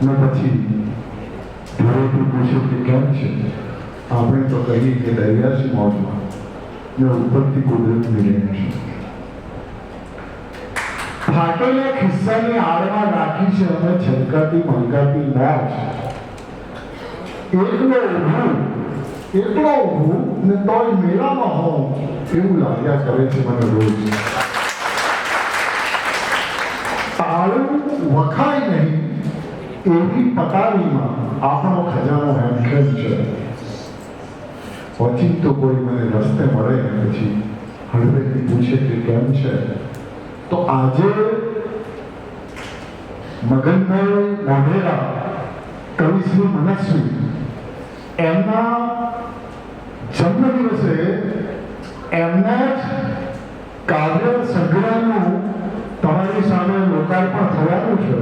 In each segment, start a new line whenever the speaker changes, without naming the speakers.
ને પછી ઘરેથી પૂછ્યું કે કેમ છે? આપણે તો કહીએ કે દરિયાસી મોજમાં ને ઉપરથી કુદરત મિલે છે. ફાટેલા ખિસ્સાની આડમાં રાખી છે અમે છલકાતી મંગાતી મોજ. એકલો ઊભું ને તોય મેળામાં હોઉં એવું લાગ્યા કરે છે મને રોજ. તાળું વખાય નહીં એવી પટારીમાં આપણો ખજાનો હેમખેમ છે. પછી તો કોઈ મને રસ્તે મળે ને પછી હળવેથી પૂછે કે કેમ છે, તો આજે મગનભાઈ મોઢેરા, કવિશ્રી મનસ્વી, એમના જન્મદિવસે એમના જ કાવ્ય સંગ્રહનું તમારી સામે લોકાર્પણ થવાનું છે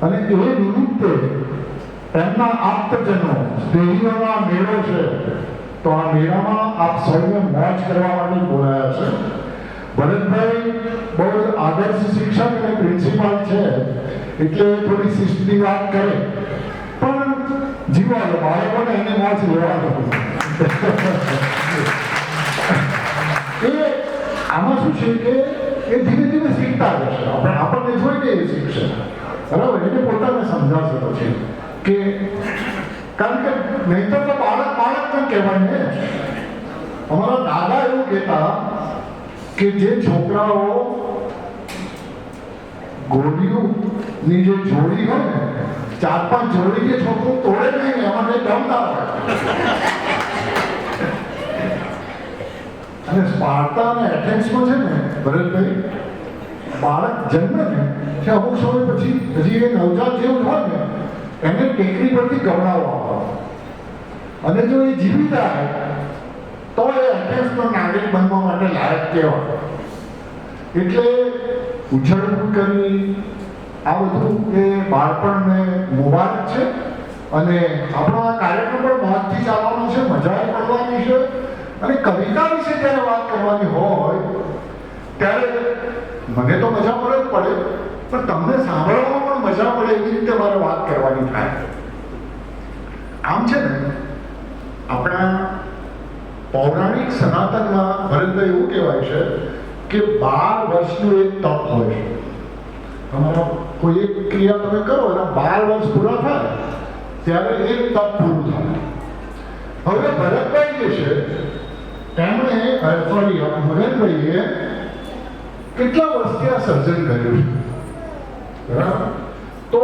અને એ નિમિત્તે એમના આપ્તજનો સ્નેહીઓના મેળો છે. તો આ મેળામાં આપ સૌને મોજ કરવા માટે બોલાયા છે. ભરતભાઈ બહુ આદર્શ શિક્ષક અને પ્રિન્સિપાલ છે એટલે થોડી શિસ્તની વાત કરે, પણ જીવવાનો બાળકોને એને મોજ લેવાનો. એ આમાં શું છે કે એ ધીરે ધીરે શીખતા રહેશે. આપણને જોઈને એ શીખશે, બરાબર? એને પોતાને સમજાવશે પછી કે, કારણ કે નહીં તો બાળક પણ કહેવાય ને. અમારા દાદા એવું કહેતા કે જે છોકરાઓ ગોળીઓની જે જોડી હોય ને, 4-5 જોડી જે છોકરું તોડે નહીં ને એમાં દમતા હોય. અને સ્પાર્ટા અને એથેન્સમાં છે ને ભરતભાઈ, બાળક જન્મે ને કે અમુક સમય પછી હજી એ નવજાત જેવું હોય ને એને ટેકરી પરથી ગવડાવવા અને જો એ જીવી જાય તો એ એથેન્સનો નાગરિક બનવા માટે લાયક કહેવાય. એટલે ઉછળવું કરી આ બધું એ બાળપણને મુબારક છે. અને આપણો આ કાર્યક્રમ પણ મોજથી ચાલવાનો છે, મજા પડવાની છે. અને કવિતા વિશે જ્યારે વાત કરવાની હોય ત્યારે મને તો મજા પડે જ પડે, પણ તમને સાંભળવામાં પણ મજા પડે એવી રીતે મારે વાત કરવાની થાય. આમ છે ને, આપણા પૌરાણિક સનાતનમાં ભરતભાઈ એવું કહેવાય છે કે 12 વર્ષનું એક તપ હોય છે. તમારા કોઈ એક ક્રિયા તમે કરો અને 12 વર્ષ પૂરા થાય ત્યારે એક તપ પૂરું થાય. હવે ભરતભાઈ જે છે તેમણે મગનભાઈએ કેટલા વર્ષથી આ સર્જન કર્યું છે, બરાબર? તો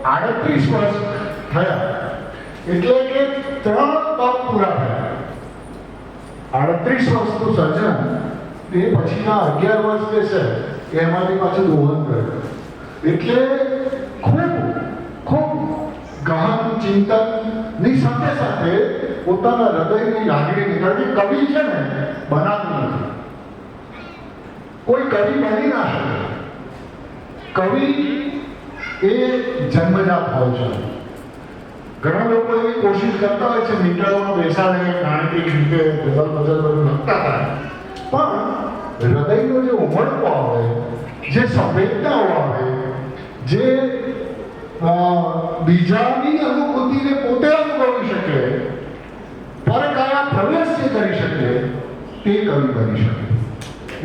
38 વર્ષ થયા એટલે કે 3 તપ પૂરા થયા. 38 વર્ષનું સર્જન એ પછીના 11 વર્ષ જે છે એમાંથી પાછું દોહન કર્યું. એટલે ખૂબ ગહન ચિંતનની સાથે સાથે પોતાના હૃદયની લાગણી નીકળતી. કવિ છે ને બનાતું નથી, કોઈ કવિ બની ના શકે. કવિ એ જન્મજાત હોય છે. ઘણા લોકો એવી કોશિશ કરતા હોય છે મીટરોમાં બેસાડે ગાણિતિક રીતે ગઝલ બધું લખતા થાય, પણ હૃદયનો જે ઉમળકો આવે, જે સંવેદનાઓ આવે, જે બીજાની અનુભૂતિને પોતે અનુભવી શકે, પરકાયા પ્રવેશ જે કરી શકે તે કવિ બની શકે.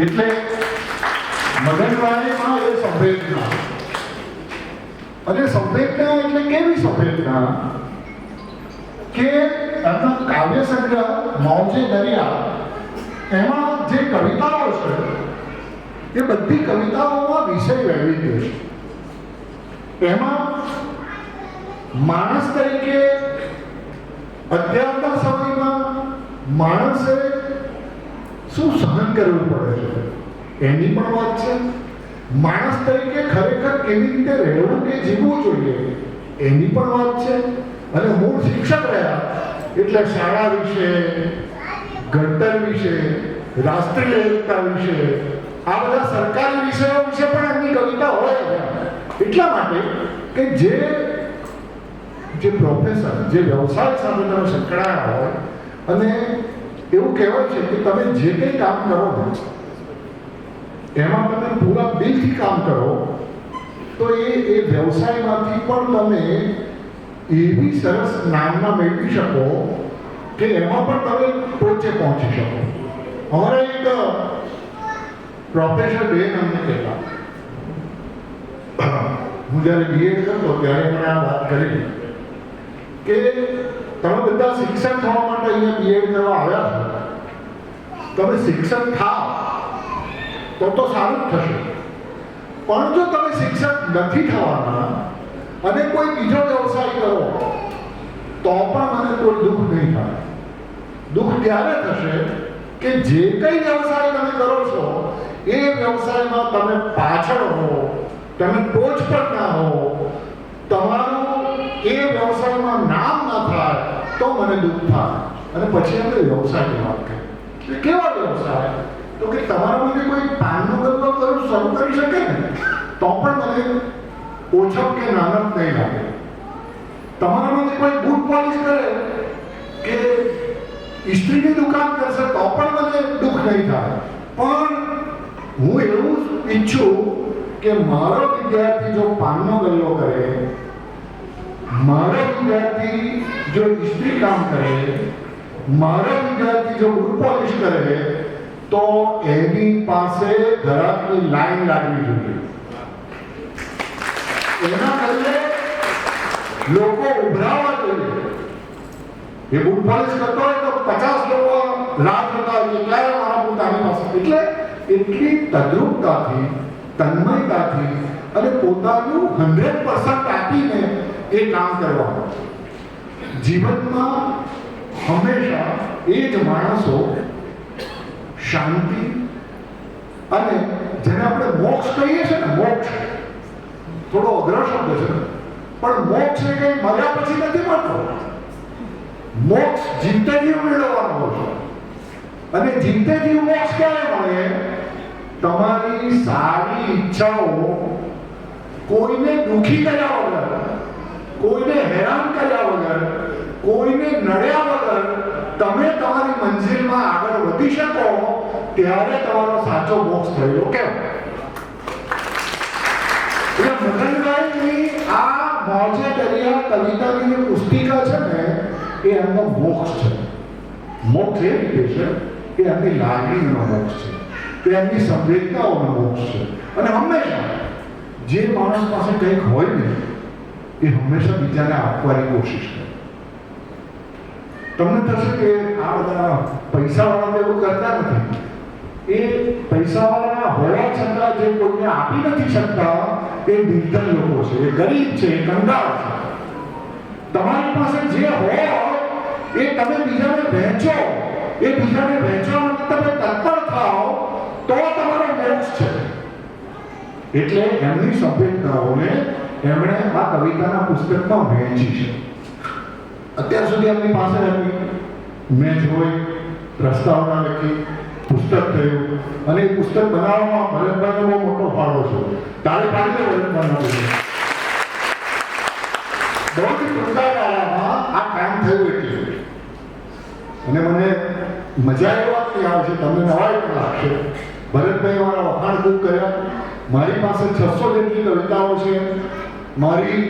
એટલે મગનભાઈમાં એ સંવેદના, અને સંવેદના એટલે કેવી સંવેદના કે એમના કાવ્ય સંગ્રહ મોજે દરિયા એમાં જે કવિતાઓ છે એ બધી કવિતાઓમાં વિષય વૈવિધ્ય છે. એમાં માણસ તરીકે અત્યારના સમયમાં માણસે શું સહન કરવું પડે છે એની પણ વાત છે. માણસ તરીકે ખરેખર કેવી રીતે રહેવું કે જીવવું જોઈએ એની પણ વાત છે. અને મૂળ શિક્ષક રહ્યા એટલે શાળા વિશે, ઘડતર વિશે, રાષ્ટ્રીય એકતા વિશે, આ બધા સરકારી વિષયો વિશે પણ એમની કવિતા હોય. એટલા માટે કે જે પ્રોફેસર, જે વ્યવસાય સાથે તમે સંકળાયા હોય, અને એવું કહેવાય છે કે તમે જે કંઈ કામ કરો ને એમાં તમે પૂરા દિલથી કામ કરો તો એ વ્યવસાયમાંથી પણ તમે એવી સરસ નામના મેળવી શકો કે એમાં પણ તમે ટોચે પહોંચી શકો. અમારા એક પ્રોફેસર બેન અમને કહેતા, હું જ્યારે બીએડ કરતો ત્યારે મને આ વાત કરી કે તમે બધા શિક્ષક થવા માટે અહીંયા બીએડ કરવા આવ્યા છો, તમે શિક્ષક થાવ તો સારું જ થશે. પણ જો તમે શિક્ષક નથી થવાના અને કોઈ બીજો વ્યવસાય કરો તો પણ મને કોઈ દુઃખ નહીં થાય. દુઃખ ત્યારે થશે કે જે કંઈ વ્યવસાય તમે કરો છો એ વ્યવસાયમાં તમે પાછળ હો, તમે ટોચ પર ના હો, તમારું એ વ્યવસાયમાં નામ ના થાય તો મને દુઃખ થાય. અને પછી આપણે વ્યવસાયની વાત કરીએ. કેવા વ્યવસાય? તો કે તમારા માટે કોઈ પાનનો ગલ્લો શરૂ કરી શકે ને તો પણ મને ઓછો કે નાનક નહીં લાગે. તમારા માટે કોઈ બૂટ પોલિશ કરે કે ઇસ્ત્રીની દુકાન કરશે તો પણ મને દુઃખ નહીં થાય. પણ હું એવું ઈચ્છું કે મારો વિદ્યાર્થી જો પાનનો ગલ્લો કરે, મારો વિદ્યાર્થી જો ઇસ્ત્રી કામ કરે, મારો વિદ્યાર્થી જો બૂટ પોલિશ કરે તો એની પાસે ઘરાકની લાઈન લાગવી જોઈએ. એના બદલે લોકો ઉભરાવા જોઈએ. એ બૂટ પોલિશ કરતો હોય તો 50 લોકો રાહ જોતા હોય કે ક્યારે મારા બૂટ આની પાસે. એટલે એટલી તદ્રુપતાથી, તન્મયતાથી અને પોતાનું 100% આપીને એ કામ કરવાનું. જીવનમાં હંમેશા એ જ માણસો શાંતિ અને જેને આપણે મોક્ષ કહીએ છીએ ને, મોક્ષ થોડો અઘરો શબ્દ છે પણ મોક્ષ એ કંઈ મર્યા પછી નથી મળતો. મોક્ષ જીવતેથી મેળવવાનો હોય છે. અને જીવતેથી મોક્ષ ક્યારે મળે? તમારી સારી ઈચ્છાઓ કોઈને દુખી કર્યા વગર, કોઈને હેરાન કર્યા વગર, કોઈને નડ્યા વગર તમે તમારી મંજિલમાં આગળ વધી શકો ત્યારે તમારો સાચો મોક્ષ થયેલો કહેવાય. એટલે મગનભાઈની આ મોજે દરિયા કવિતાની જે પુસ્તિકા છે ને એ એમનો મોક્ષ છે. મોક્ષ એ રીતે છે કે એમની લાગણીનો મોક્ષ છે, કે એમની સંવેદનાઓનો મોક્ષ છે. અને હંમેશા જે માણસ પાસે કંઈક હોય ને એ હંમેશા બીજાને આપવાની કોશિશ કરે. તમને થશે કે આ બધા પૈસાવાળા એવું કરતા નથી. એ પૈસાવાળા હોવા છતાં જે કોઈને આપી નથી શકતા એ નિર્ધન લોકો છે, એ ગરીબ છે, એ કંગાળ છે. તમારી પાસે જે હોય એ તમે બીજાને વહેંચો, એ બીજાને વહેંચવા માટે તમે તત્પર થાઓ તો તમારો મોક્ષ છે. એટલે એમની સંવેદનાઓને એમણે આ કવિતાના પુસ્તકમાં વહેંચી છે. અત્યાર સુધી એમની પાસે હતી, મેં જોઈ, પ્રસ્તાવના લખી, પુસ્તક થયું અને એ પુસ્તક બનાવવામાં ભરતભાઈનો બહુ મોટો ફાળો છે. તારે પાડીને ભરતભાઈનો બહુ જ ટૂંકા ગાળામાં આ કામ થયું. એટલે અને મને મજા એ વાતની આવે છે, તમને નવાઈ પણ લાગશે. ભરતભાઈ મારા વખાણ ખૂબ કર્યા. મારી પાસે 600 જેટલી કવિતાઓ છે. મારી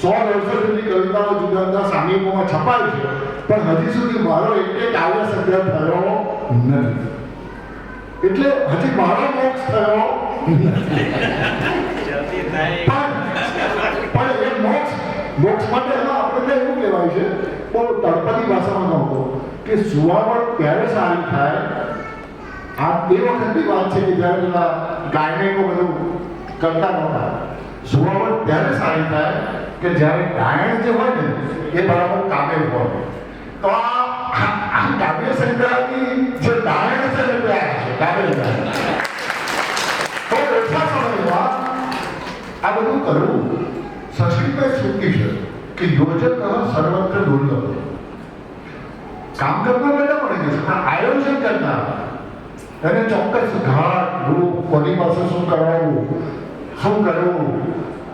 100-150 જેટલી કવિતાઓ જુદા જુદા સામયિકોમાં છપાય છે. પણ હજી સુધી મારો એક કાવ્ય સંગ્રહ થયો નથી. એટલે હજી મારો મોક્ષ થયો પણ એ મોક્ષ માટે એમાં આપણે એવું કહેવાય છે, પણ તળપદી ભાષામાં કહો કે સુવાવડ ત્યારે સારી થાય. આ એ વખતની વાત છે કે જ્યારે પેલા ગાયકો બધું કરતા નહોતા. સુવાવડ ત્યારે સારી થાય કે જ્યારે ગાયન જે હોય ને એ બરાબર કામે હોય. તો આ કાવ્ય સંગ્રહની જે ગાયન છે ને તે આ છે કાવ્ય ગાયન. તો ઓછા સમયમાં આ બધું કરવું સંસ્કૃતમાં સૂકી છે કે યોજક સર્વત્ર દુર્લભ. કામ કરવા બધા મળી જશે પણ આયોજન કરતા એને ચોક્કસ ઘાટ રૂપ કોની પાસે શું કરાવવું, શું કરવું,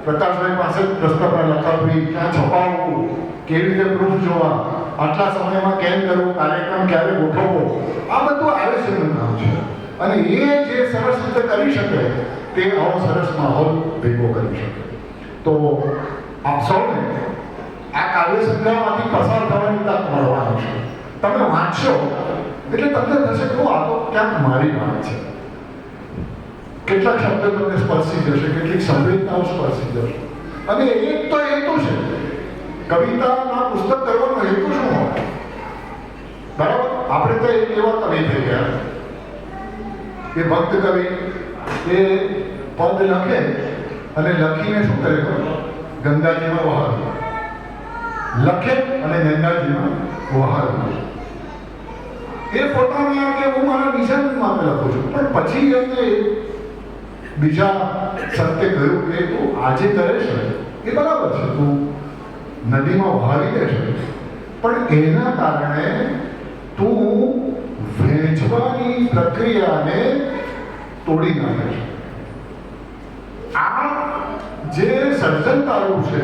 પ્રકાશભાઈ પાસે પુસ્તક લખાવવી, ક્યાં છપાવવું, કેવી રીતે પ્રૂફ જોવા, આટલા સમયમાં કેમ કરવું, કાર્યક્રમ ક્યારે ગોઠવવો, આ બધું આયોજનનું કામ છે. અને એ જે સરસ રીતે કરી શકે તે આવો સરસ માહોલ ભેગો કરી શકે. તો આપ સૌને આ કાવ્ય સંગ્રહમાંથી પસાર થવાની તક મળવાની છે. તમે વાંચશો એટલે તમને થશે કે આ તો ક્યાંક મારી વાત છે. કેટલાક શબ્દો તમને સ્પર્શી જશે, કેટલીક સંવેદનાઓ સ્પર્શી જશે. અને એક તો હેતુ છે, કવિતાના પુસ્તક કરવાનો હેતુ શું હોય? બરાબર, આપણે તો એક એવા કવિ થઈ ગયા કે ભક્ત કવિ એ પદ લખે અને લખીને શું કરે? ગંગાજીમાં વહાવે. લખે અને ગંગાજીમાં વહાવે. એ પોતાના કે હું મારા નિશાનમાં લખું છું, પણ પછી એમને બીજા સંતે કહ્યું કે તું આજે કરે છે એ બરાબર છે, તું નદીમાં વહાવી દે છે, પણ એના કારણે તું વહેંચવાની પ્રક્રિયાને તોડી નાખે છે. આ જે સર્જન તારું છે,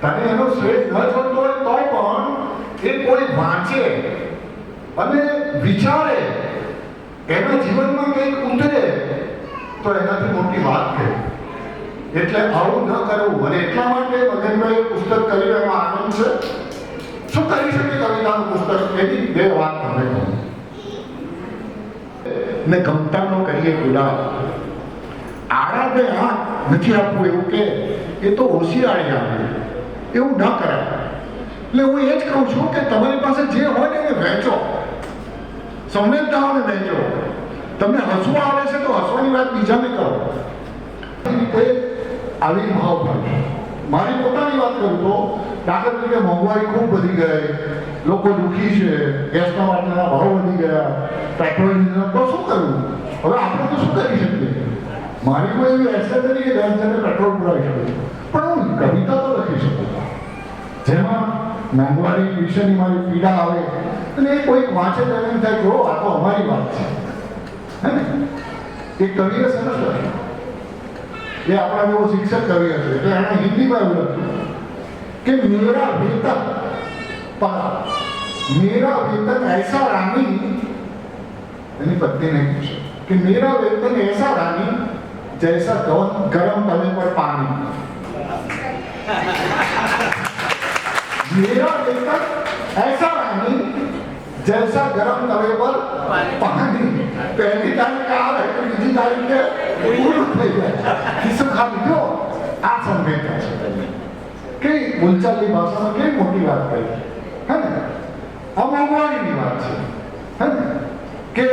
તને એનો શ્રેય ન જોતો હોય તો પણ એ કોઈ વાંચે અને વિચારે, એના જીવનમાં કંઈક ઉતરે તો એનાથી મોટી વાત છે. એટલે આવું ન કરવું. અને એટલા માટે મગનભાઈ પુસ્તક કરી એમાં આનંદ છે. શું કરી શકે કવિતાનું પુસ્તક? એની બે વાત તમને કહું. ને ગમતાનો કરીએ ગુલાબ, આડા બે હાથ નથી આપવું એવું કે એ તો હોશિયારી આપે, એવું ન કરાય. એટલે હું એ જ કહું છું કે તમારી પાસે જે હોય ને એને વહેંચો, સંવેદનાઓને વહેંચો. તમને હસવું આવે છે તો હસવાની વાત બીજાને કરો. એ રીતે આવિર્ભાવ થાય. મારી પોતાની વાત કરું તો દાખલા તરીકે મોંઘવારી ખૂબ વધી ગઈ, લોકો દુઃખી છે, ગેસના બાટલાના ભાવ વધી ગયા, પેટ્રોલ ડીઝલ, તો શું કરવું? હવે આપણે તો શું કરી શકીએ? મારી કોઈ એવી એસેટ નથી કે 10 જણને પેટ્રોલ પુરાવી શકે, પણ હું કવિતા તો લખી શકું જેમાં મોંઘવારી વિશેની મારી પીડા આવે અને એ કોઈક વાંચે તો એમ થાય કે ઓ આ તો અમારી વાત છે. હે ને? એ કવિએ સરસ લખ્યું. એ આપણા જેવો શિક્ષક કવિ હશે એટલે એણે હિન્દીમાં એવું લખ્યું કે મેરા વેતન મેરા વેતન ऐसा रानी, એની પત્નીને પૂછે કે મેરા વેતન ऐसा रानी जैसा गरम तवे पर पानी. मेरा वेतन ऐसा रानी जैसा गरम तवे पर पानी. पहली तारीख આવે તો બીજી તારીખે પૂરું થઈ જાય. કિસ્સો ખાલી જો આ સંવેદના છે. કઈ બોલચાલની ભાષામાં કઈ મોટી વાત કહી, હે ને? આ મોંઘવારીની વાત છે, હે ને? કે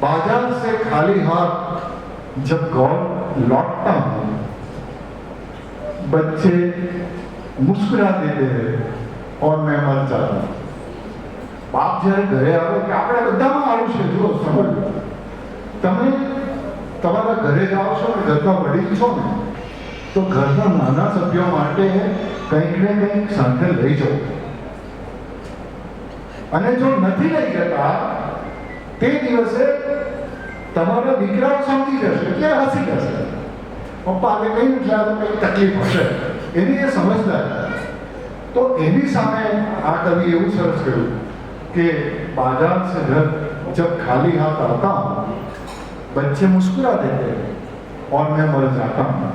बाजार से खाली हाथ जब घर लौटता हूं, बच्चे मुस्कुरा देते हैं और मैं मर जाता हूं. બાપ જ્યારે ઘરે આવે કે આપણે બધામાં આવું છે. જુઓ, સમજો, તમે તમારા ઘરે જાઓ છો ને ઘરના વડીલ છો ને તો ઘરના નાના સભ્યો માટે કંઈક ને કંઈક સાથે લઈ જાઓ. અને જો નથી લઈ જતા તે દિવસે તમારા દીકરાઓ સમજી જશે એટલે હસી જશે. પપ્પાને કહ્યું છે આ તો કંઈક તકલીફ હશે, એની એ સમજદાર. તો એની સામે આ કવિ એવું સરસ કહ્યું કે बाजार से घर जब खाली हाथ आता हूँ, बच्चे मुस्कुरा देते हैं और मैं मर जाता हूँ.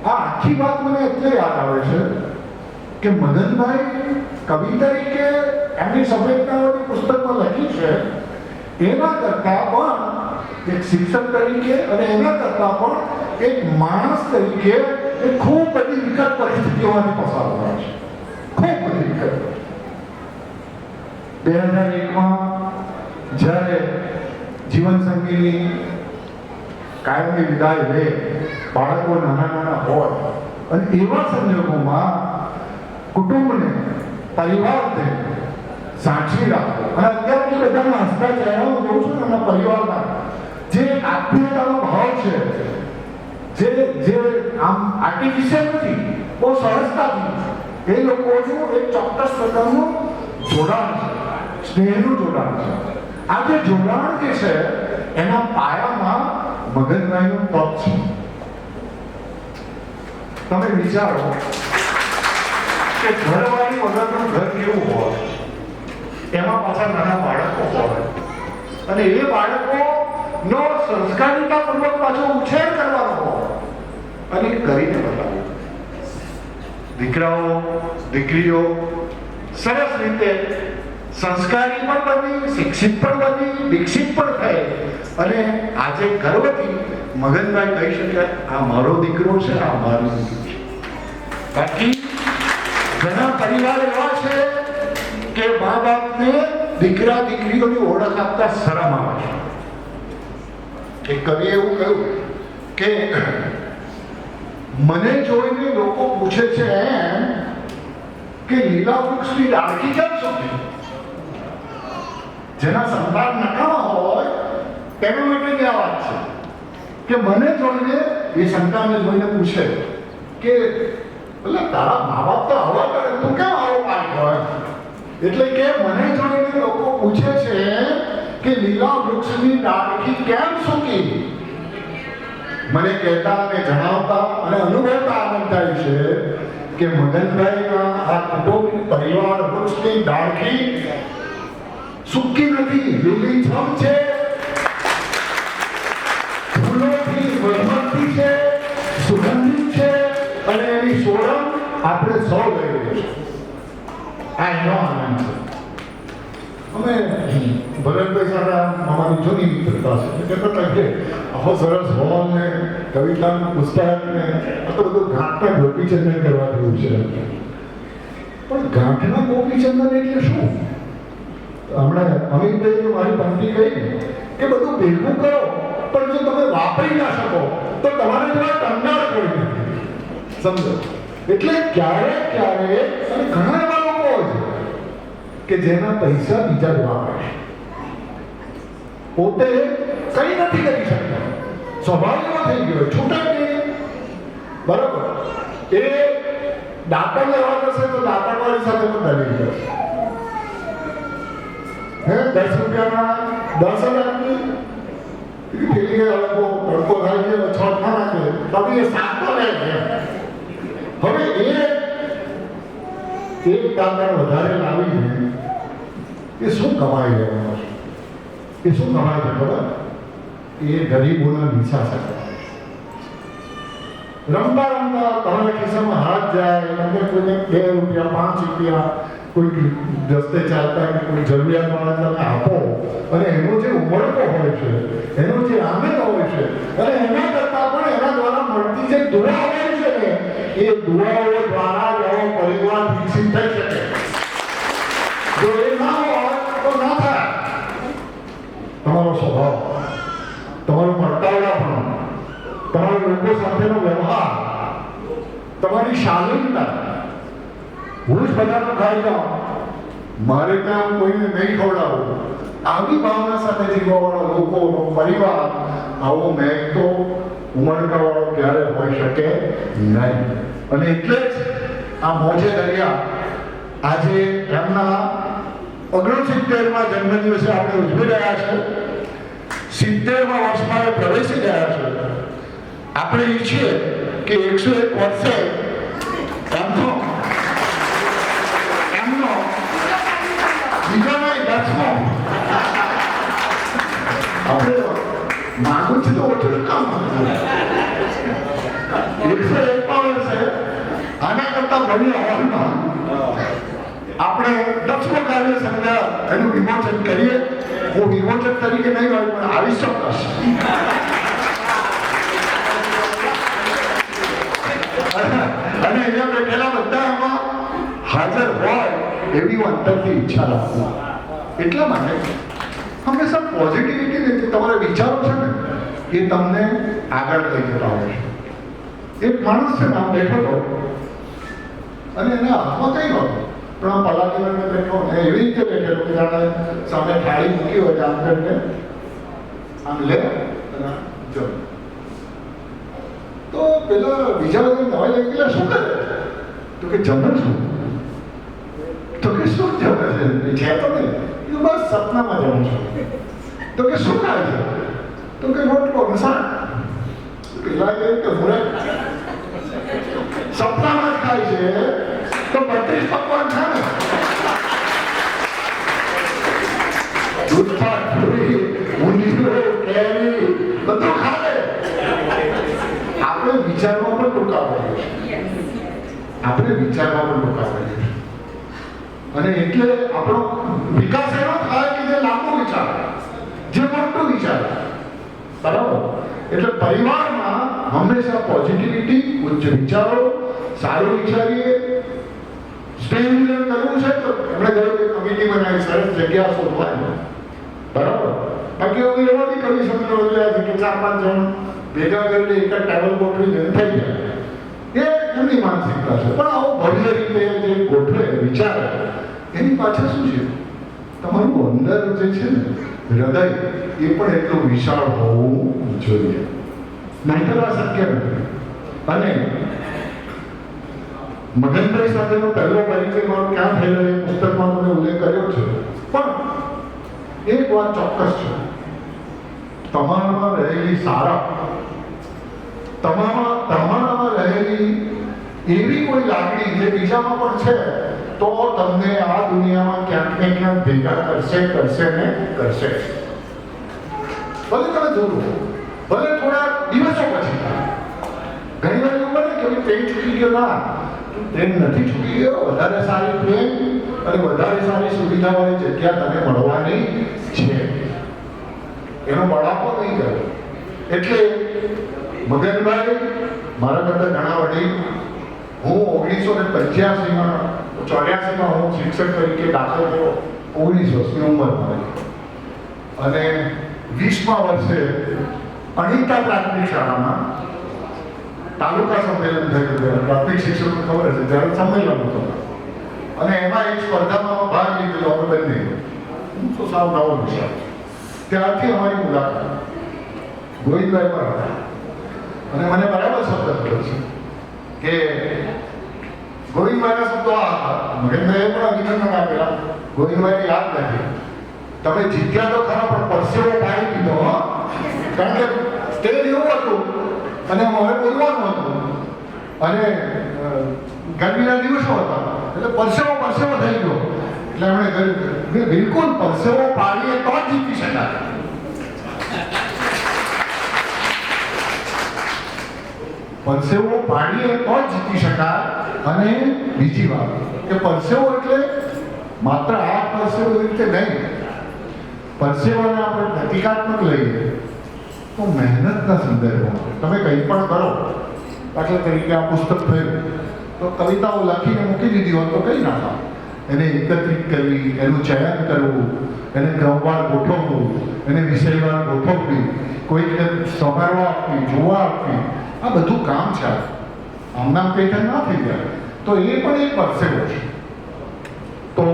આ આખી વાત મને એટલે યાદ આવે છે કે મદનભાઈ કવિ તરીકે એમની સંવેદનાઓની પુસ્તકમાં લખી છે, એના કરતા પણ એક શિક્ષક તરીકે અને એના કરતા પણ એક માણસ તરીકે એ ખૂબ બધી વિકટ પરિસ્થિતિઓમાંથી પસાર થયા છે. ખૂબ બધી વિકટ. 2001માં જ્યારે જીવન સંગીની કાયમી વિદાય લે, બાળકો નાના નાના હોય અને એવા સંજોગોમાં કુટુંબને, પરિવારને સાચવી રાખો. અને અત્યારે બધાના હસતા ચહેરાઓ જોઉં છું ને એમના પરિવારના જે આત્મીયતાનો ભાવ છે, જે આમ આર્ટિફિશિયલ નથી, બહુ સરળતાથી એ લોકોનું એક ચોક્કસ પ્રકારનું જોડાણ છે, સ્નેહનું જોડાણ છે. આ જે જોડાણ જે છે એના પાયામાં મગનભાઈનું તપ છે. તમે વિચારો કે ઘરવાળી વગરનું ઘર કેવું હોય, એમાં પાછા નાના બાળકો હોય અને એ બાળકો નો સંસ્કારિતાપૂર્વક પાછો ઉછેર કરવાનો હોય અને કરીને બતાવ્યું. દીકરાઓ દીકરીઓ સરસ રીતે સંસ્કારી પણ બની, શિક્ષિત પણ બની, દીક્ષિત પણ થઈ અને આજે ગર્વથી મગનભાઈ કહી શકે આ મારો દીકરો છે, આ મારી દીકરી છે. બાકી ઘણા પરિવાર એવા છે કે મા બાપને દીકરા દીકરીઓની ઓળખ આપતા શરમ આવે છે. એક કવિએ એવું કહ્યું કે મને જોઈને લોકો પૂછે છે એમ કે લીલા વૃક્ષની ડાળખી કેમ સુધી? જેના સંતાન નકામા હોય તેના માટેની આ વાત છે કે મને જોઈને એ સંતાનને જોઈને પૂછે કે એટલે તારા મા બાપ તો આવા કરે, તું કેમ આવો પાક હોય? એટલે કે મને જોઈને લોકો પૂછે છે કે લીલા વૃક્ષની ડાળખી કેમ સૂકી? મને કહેતા અને જણાવતા અને અનુભવતા આનંદ થાય છે કે મગનભાઈના આ કુટુંબ પરિવાર વૃક્ષની ડાળખી સૂકી નથી, લીલીછમ છે, ફૂલોથી વરમતી છે, સુગંધિત છે અને એની સોરમ આપણે સૌ લઈ રહ્યું છે. આ એનો આનંદ છે. અમે ભરતભાઈ સાથે અમારી જૂની મિત્રતા છે. કહેતા કે આવો સરસ હોલ ને કવિતાનું પુસ્તક ને આ તો બધું ગાંઠના ગોપીચંદન કરવા જેવું છે. પણ ગાંઠના ગોપીચંદન એટલે શું? હમણાં અમિતભાઈએ મારી પંક્તિ કહી કે બધું ભેગું કરો પણ જો તમે વાપરી ના શકો તો તમારે જેવા ટંગાળ કોઈ નથી. સમજો? એટલે ક્યારેક ક્યારેક અને ઘણા એવા લોકો હોય છે કે જેના પૈસા બીજા જ વાપરે, પોતે કઈ નથી કરી શકતા, સ્વભાવમાં થઈ ગયો, છૂટક નહીં. બરાબર? એ દાંતણ લેવા જશે તો દાંતણવાળી સાથે પણ દલી જશે. હે 10 રૂપિયાના 10 આપી પેલી તડકો થાય છે, 6 નાખે તો એ 7 લે છે. હવે એક દાંતણ વધારે લાવીને એ શું કમાઈ લેવાનો છે? એ શું કમાય છે ખબર? એ ગરીબોના નિશા સાથે રમતા રમતા તમારા ખિસ્સામાં હાથ જાય, તમને કોઈને 2 રૂપિયા 5 રૂપિયા કોઈ રસ્તે ચાલતા કે કોઈ જરૂરિયાતવાળા તમે આપો અને એનો જે ઉમળકો હોય છે, એનો જે આનંદ હોય છે અને એના કરતાં પણ એના દ્વારા મળતી જે દુઆ હોય છે ને એ દુઆઓ દ્વારા જ આવો પરિવાર વિકસિત થઈ શકે. જો એ ના હોય તો ના થાય. તમારો સ્વભાવ, તમારું વર્તાવડાપણું, તમારો લોકો સાથેનો વ્યવહાર, તમારી શાલીનતા, હું જ બધાનું ખાઈ જાઉં, મારે ત્યાં કોઈને નહીં ખવડાવું, આવી ભાવના સાથે જીવવાવાળા લોકોનો પરિવાર આવો મહેકતો ઉમળકાવાળો ક્યારે હોઈ શકે નહીં. અને એટલે જ આ મોજે દરિયા આજે એમના 69મા જન્મદિવસે આપણે ઉજવી રહ્યા છે. 70મા વર્ષમાં પ્રવેશી રહ્યા છે. આપણે ઈચ્છીએ કે 101 વર્ષે એમનો બીજાના 10મો આપણે માગું છે તો ઓછું કામ 101 વર્ષે આના કરતા ઘણી હોલમાં આપણે 10મો કાર્ય સંજ્ઞા એનું વિમોચન કરીએ. હું વિમોચન તરીકે નહીં હોય પણ આવી ચોક્કસ. અને અહીંયા બેઠેલા બધા એમાં હાજર હોય એવી હું અંતરથી ઈચ્છા રાખું. એટલા માટે હંમેશા પોઝિટિવિટી તમારા વિચારો છે ને એ તમને આગળ લઈ જતા હોય છે. એક માણસ છે નામ બેઠો હતો અને એને હાથમાં કઈ નહોતું પણ આ પલાટીને બેઠો એવી રીતે બેઠેલો કે જાણે સામે થાળી મૂકી હોય આમ કરીને આમ લે અને જો તો પેલા બીજા બધા નવા લઈ ગયેલા શું કરે? તો કે જમે છું. તો કે શું જમે છે? તો નહીં બસ સપનામાં જમું છું. તો કે શું ખાય છે? તો કે રોટલો મસાલ. પેલા કહે કે હું સપનામાં જ ખાય છે તો 32 પકવાન ખાય. દૂધપાક, પૂરી, ઊંધિયું, કેરી, આપણે વિચારવા પણ રોકાવા છે. અને એટલે આપણો વિકાસ એનો થાય કે જે લાંબો વિચાર, જે મોટો વિચાર, બરાબર. એટલે પરિવારમાં હંમેશા પોઝિટિવિટી, ઉચ્ચ વિચારો, સારું વિચારીએ. સ્ટેજ કરવું છે તો એમણે કહ્યું કે કમિટી બનાવી, સરસ જગ્યા શોધવાની, બરાબર. બાકી હું એવા બી કરી શકતો કે 4-5 જણ ભેગા કરીને એક જ ટેબલ ગોઠવીને થઈ જાય, એ એમની માનસિકતા છે. પણ આવો ભવ્ય રીતે જે ગોઠવે, વિચારે, એની પાછળ શું છે? તમારું અંદર જે છે ને હૃદય, એ પણ એટલું વિશાળ હોવું જોઈએ, નહીંતર આ શક્ય નથી. અને મગનભાઈ સાથેનો પહેલો પરિચય મારો ક્યાં થયેલો એ પુસ્તકમાં મને ઉલ્લેખ કર્યો છે. પણ એક વાત ચોક્કસ છે, તમારામાં રહેલી સારા, તમારામાં રહેલી એવી કોઈ લાગણી જે બીજામાં પણ છે, તો તમને આ દુનિયામાં ક્યાંક ને ક્યાંક ભેગા કરશે ને કરશે. ભલે તમે દૂર હો, ભલે થોડા દિવસો પછી. ઘણી વાર એવું બને કે ટ્રેન છૂટી ગયો. ના, ટ્રેન નથી છૂટી ગયો. વધારે સારી ટ્રેન અને વધારે સારી સુવિધાવાળી જગ્યા તને મળવાની છે. એનો બળાપો નહીં કર્યો. એટલે મગનભાઈ મારા કરતા ઘણા વડીલ. હું 1985માં હું શિક્ષક તરીકે દાખલ થયો, 19 વર્ષની ઉંમરમાં. અને 20મા વર્ષે અનિતા પ્રાથમિક શાળામાં તાલુકા સંમેલન થયું. પ્રાથમિક શિક્ષકને ખબર હશે, જ્યારે સંમેલન હતો અને એમાં એક સ્પર્ધામાં ભાગ લીધેલો અમે બંને. હું તો સાવ નવો વિષય. ત્યારથી અમારી મુલાકાત ગોવિંદભાઈમાં હતા. અને મને બરાબર શબ્દ ખબર છે કે ગોવિંદભાઈના શબ્દો આ હતા. મગનભાઈએ પણ અભિનંદન આપેલા. ગોવિંદભાઈને યાદ નથી, તમે જીત્યા તો ખરા પણ પરસેવો પાડી દીધો. કારણ કે સ્ટેજ એવું હતું અને હવે બોલવાનું હતું અને ગરમીના દિવસો હતા, એટલે પરસેવો થઈ ગયો. એટલે એમણે કહ્યું બિલકુલ પરસેવો પાડીએ તો જ જીતી શકાય. પરસેવો પાડીએ તો જ જીતી શકાય. અને બીજી વાત કે પરસેવો એટલે માત્ર આ પરસેવો રીતે નહીં. પરસેવાને આપણે પ્રતિકાત્મક લઈએ તો મહેનતના સંદર્ભમાં તમે કંઈ પણ કરો. દાખલા તરીકે આ પુસ્તક થયું તો કવિતાઓ લખીને મૂકી દીધી હોત તો કંઈ ના થાય. એને એકત્રિત કરવી, એનું ચયન કરવું, એને ક્રમવાર ગોઠવવું, એને વિષયવાર ગોઠવવી, કોઈકને સંભાળવા આપવી, જોવા આપવી, આ બધું કામ છે. આમનામ પેઠે ના થઈ જાય તો એ પણ એક પરસેવો છે. તો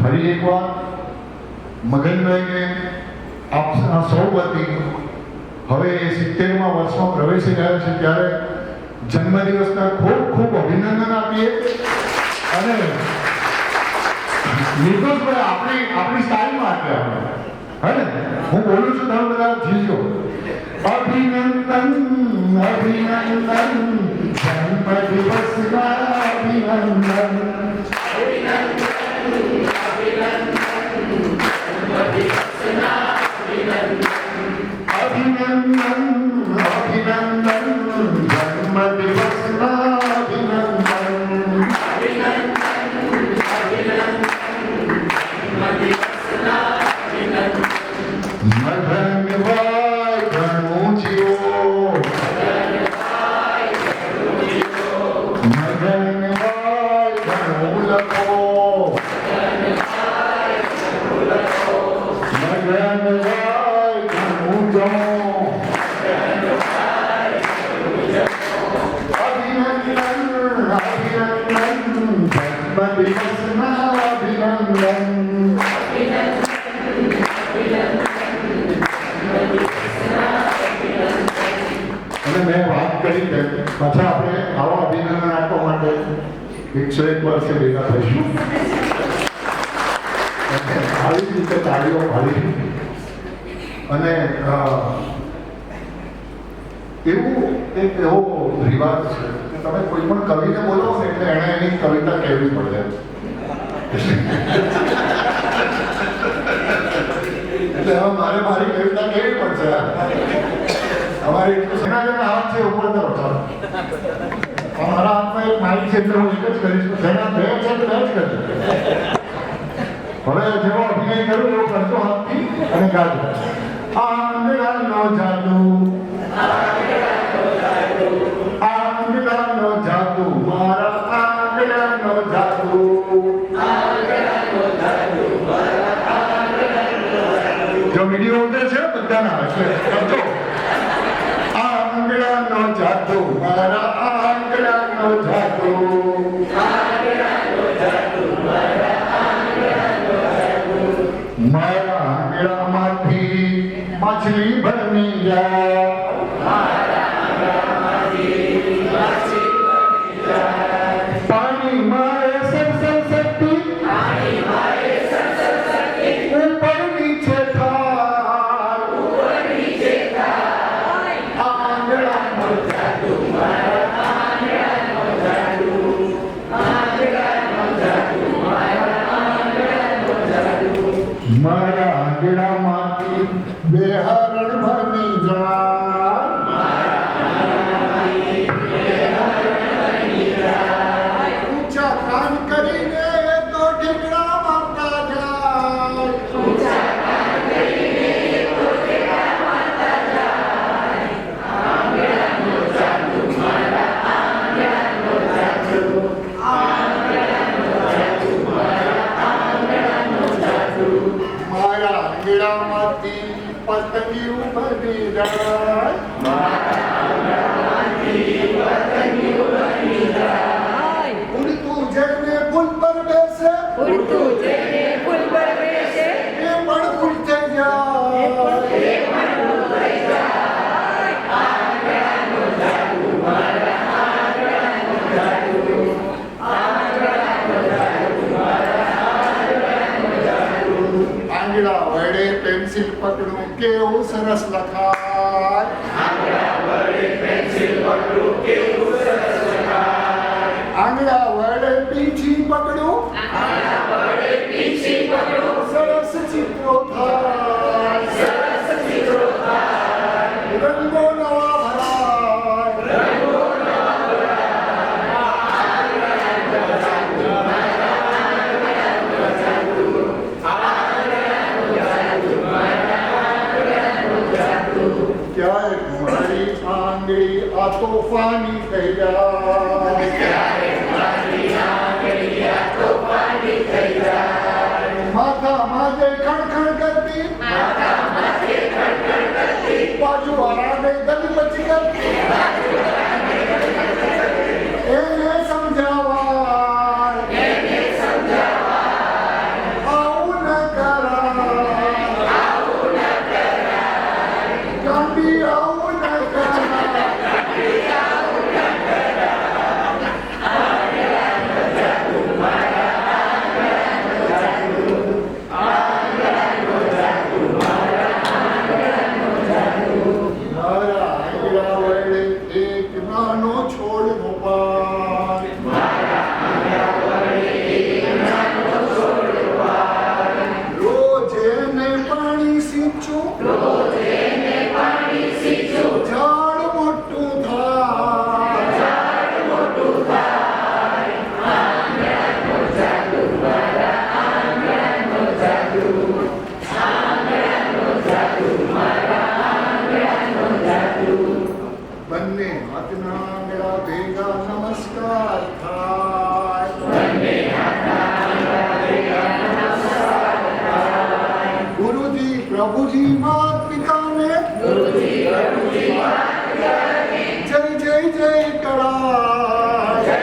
ફરી એકવાર મગનભાઈને આપના સૌ વતી હવે 70મા વર્ષમાં પ્રવેશી રહ્યા છે ત્યારે જન્મદિવસના ખૂબ અભિનંદન આપીએ. અને નિર્દોષભાઈ આપણી સ્ટાઇલમાં આપ્યા. હે ને, હું બોલું છું, તમે બધા જીજો. અભિનંદન અભિનંદન જન્મદિવસના અભિનંદન. પાછા આપણે આવા અભિનંદન આપવા માટે 101 વર્ષે ભેગા થઈશું. આવી રીતે તાળીઓ પાડી. અને એવું એક એવો રિવાજ છે કે તમે કોઈ પણ કવિને બોલો ને એટલે એણે એની કવિતા કહેવી પડે. એટલે હવે મારી કવિતા કેવી પડશે. અમારી સેના હાથ છે ઉપર તરફ. અમારા હાથમાં એક માઇક છે એટલે હું એક જ કરીશ. જેના બે છે તો બે જ કરજો. હવે જેવો અભિનય કર્યો એવો કરજો હાથથી અને ગાજો. આંગળાનો જાદુ, આંગળાનો જાદુ, મારા આંગળાનો જાદુ, જો વિડીયો ઉતરે છે બધાના એટલે કરજો. આંગળાનો જાદુ, મારા આંગળાનો જાદુ, મારા આંગળામાંથી માછલી બની જાય, પાણીમાં એ સરસરતી, ઉપર નીચે થાય, આંગળાનો જાદુ, મારા આંગળાનો જાદુ, મારા આંગળામાંથી બે હરણ બની જાય, ઊંચા કાન કરીને તો ઢીકડા મારતા જાય, મારા આંગળામાંથી પતંગિયું બની જાય, ઉડતું જઈને પુલ પર બેસે, એ પણ ફૂલ થઈ જાય, આંગળા વડે પેન્સિલ પકડું કેવું સરસ લખાય, આંગળા વડે પીંછી પકડું સરસ ચિત્રો થાય, રંગો નવા ભરાય, ક્યારેક મારી આંગળી આ તોફાની થઈ જાય, માથામાં જે ખણખણ કરતી, બાજુવાળાને ગજબજ કરતી, એને સમજાવાય, આવું ન કરાય, ગાંધી આવું ન કરાય, મારા આંગળા વડે એક નાનો છોડ રોપાય, રોજ એને પાણી સિંચું, ઝાડ મોટું થાય, બંને હાથના આંગળા ભેગા નમસ્કાર થાય, ગુરુજી પ્રભુજી માત પિતાને જય જય જય કરાય,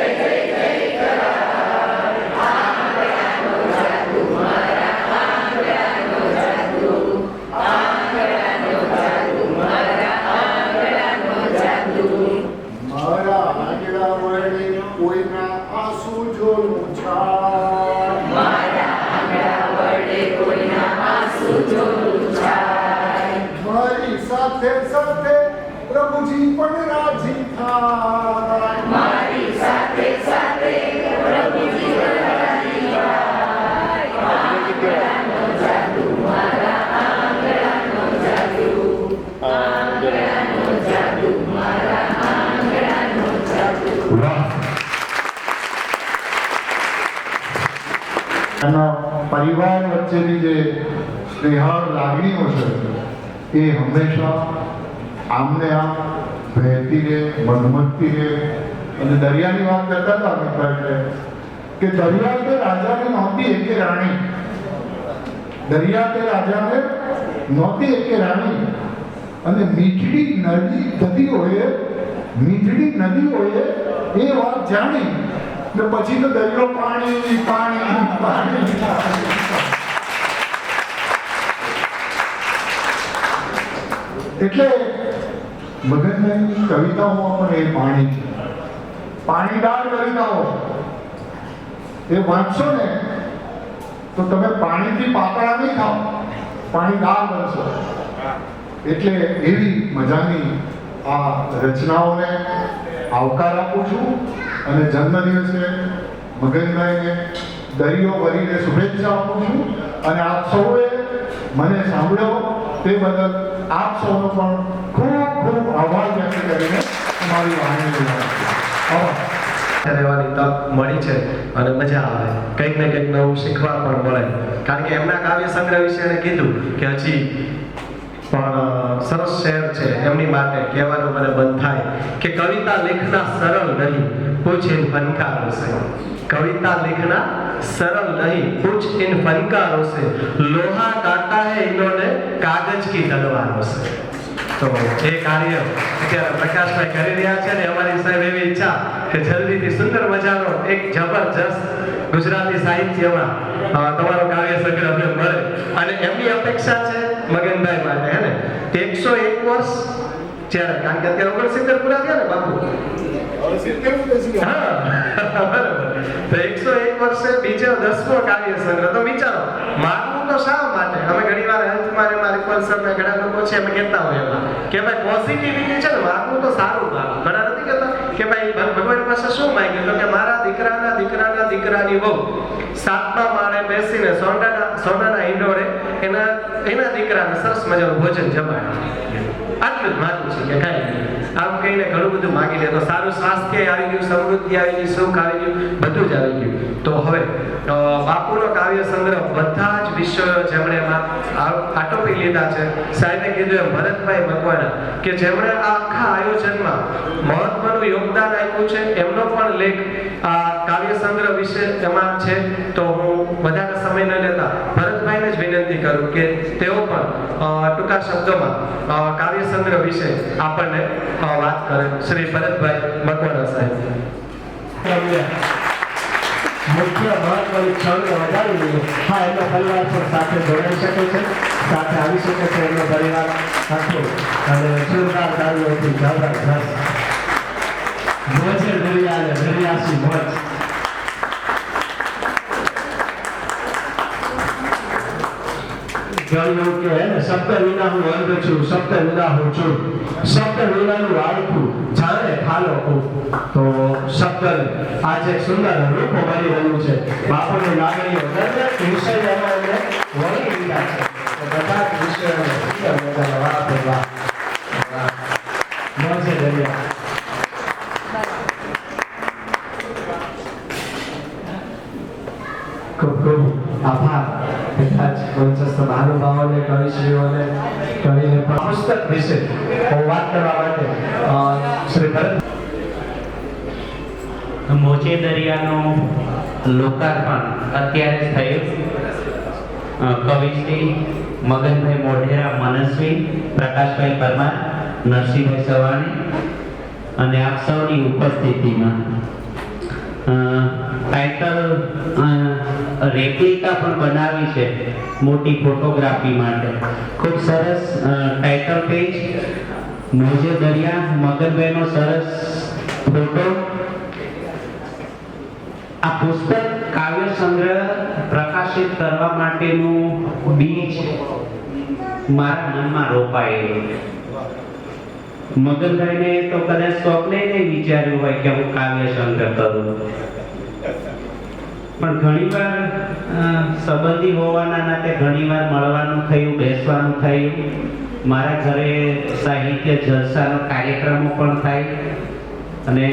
મારા આંગળા વડે કોઈના આંસુ જોવું છાય, મારી સાથે સાથે પ્રભુજી પણ રાજી થાય. એના પરિવાર વચ્ચેની જે સ્નેહાળ લાગણીઓ છે એ હંમેશા આમને આમ વહેતી રહે, મધમતતી રહે. અને દરિયાની વાત કરતા હતા મિત્ર કે દરિયા તે રાજાને નહોતી એકે રાણી, દરિયા તે રાજાને નહોતી એકે રાણી. અને મીઠડી નદીઓએ એ વાત જાણી ને પછી તો દરિયો પાણી પાણી પાણી. એટલે મગનભાઈની કવિતાઓમાં પણ એ પાણી છે, પાણીદાર કવિતાઓ. એ વાંચશો ને તો તમે પાણીથી પાતળા નહીં ખાઓ, પાણીદાર બનશો. એટલે એવી મજાની આ રચનાઓને આવકાર આપું છું અને જન્મદિવસે મગનભાઈને દરિયો ભરીને શુભેચ્છા આપું છું. અને આપ સૌએ મને સાંભળ્યો તે બદલ આપ સૌનો પણ ખૂબ ખૂબ આભાર વ્યક્ત કરીને તમારી વાણી
રહેવાની તક મળી છે અને મજા આવે, કંઈક ને કંઈક નવું શીખવા પણ મળે. કારણ કે એમના કાવ્ય સંગ્રહ વિશે એને કીધું કે હજી પણ સરસ શેર છે એમની માટે કહેવાનું મને બંધ થાય કે કવિતા લેખના સરળ નહીં, પૂછ ઇન ફનકારો સે. कविता लिखना सरल नहीं, कुछ इन फनकारों से लोहा काटा है इन्होंने कागज की तलवारों से. तो ये कार्य અત્યારે પ્રકાશભાઈ કરી રહ્યા છે અને અમારી સાહેબ એવી ઈચ્છા કે જલ્દીથી સુંદર મજાનો એક જબરજસ્ત ગુજરાતી સાહિત્યમાં તમારો કાવ્ય સંગ્રહ અમને મળે. અને એમની અપેક્ષા છે મગનભાઈ માટે હે ને 101 વર્ષ જ્યારે, કારણ કે અત્યારે 69 પૂરા થયા ને બાપુ. હા બરાબર. તો 101 વર્ષે બીજો 10મો કાવ્ય સંગ્રહ. તો વિચારો માગવું તો શા માટે? અમે ઘણીવાર હેલ્થમાં ને મારી પલ્સરમાં ઘણા લોકો છે અમે કહેતા હોય એમાં કે ભાઈ પોઝિટિવિટી છે ને, માગવું તો સારું માગવું. ઘણા નથી કહેતા કે ભાઈ ભગવાન પાસે શું માંગ્યું, તો કે મારા દીકરાના દીકરાની વહુ 7મા માળે બેસીને સોનાના હિંડોળે એના દીકરાને સરસ મજાનું ભોજન જમાડે. આટલું જ માગવું છે કે કાંઈ નહીં. આમ કહીને ઘણું બધું માગી લે તો સારું સ્વાસ્થ્ય આવી ગયું, સમૃદ્ધિ આવી ગઈ, સુખ આવી ગયું, બધું જ આવી ગયું. તો હવે બાપુનો કાવ્ય સંગ્રહ બધા જ વિષયો જેમણે એમાં આટોપી લીધા છે. સાહેબે કીધું એમ ભરતભાઈ મકવાણા કે જેમણે આ આખા આયોજનમાં મહત્વનું યોગદાન આપ્યું છે, એમનો પણ લેખ આ કાવ્ય સંગ્રહ વિશે એમાં છે. તો હું વધારે સમય ન લેતા ભરતભાઈને જ વિનંતી કરું કે તેઓ પણ ટૂંકા શબ્દોમાં કાવ્ય સંગ્રહ વિશે આપણને વાત કરે. શ્રી ભરતભાઈ મકવાણા સાહેબ.
મુખ્ય મહત્વની ક્ષણને વધારી દીધું. હા, એમનો પરિવાર પણ સાથે જોડાઈ શકે છે, સાથે આવી શકે છે. એમનો પરિવાર આખો અને જોરદાર કાર્યોથી જબરદસ્ત મોજે દરિયા અને દરિયાસી મોજ. કહ્યું કે શબ્દ વિના હું અંધ છું, શબ્દ વિના હું છું, શબ્દ વિનાનું વાળખું જાણે ખાલો હું. તો શબ્દ આજે સુંદર રૂપ મળી રહ્યું છે. બાપુની લાગણીઓ દરેક વિષયમાં એમને વળી લીધા છે. બધા જ વિષયોને સુંદર મજાના વાત મોજે દરિયા. ખૂબ ખૂબ આભાર બધા જ મંચસ્થ મહાનુભાવોને, કવિશ્રીઓને, કવિને પુસ્તક વિશે વાત કરવા માટે શ્રી ભરત.
મોજે દરિયાનું લોકાર્પણ અત્યારે થયું. કવિશ્રી મગનભાઈ મોઢેરા, મનસ્વી, પ્રકાશભાઈ પરમાર, નરસિંહભાઈ સવાણી અને આપ સૌની ઉપસ્થિતિમાં ટાઇટલ રેપ્લિકા પણ બનાવી છે મોટી ફોટોગ્રાફી માટે. ખૂબ સરસ ટાઇટલ પેજ, મોજે દરિયા, મગનભાઈનો સરસ ફોટો. આ પુસ્તક કાવ્ય સંગ્રહ પ્રકાશિત કરવા માટેનું બીજ મારા મનમાં રોપાયેલું. મગનભાઈને તો કદાચ સ્વપ્ને નહીં વિચાર્યું હોય કે હું કાવ્ય સંગ્રહ કરું, પણ ઘણીવાર સંબંધી હોવાના નાતે ઘણીવાર મળવાનું થયું, બેસવાનું થયું. મારા ઘરે સાહિત્ય જલસાનો કાર્યક્રમો પણ થાય અને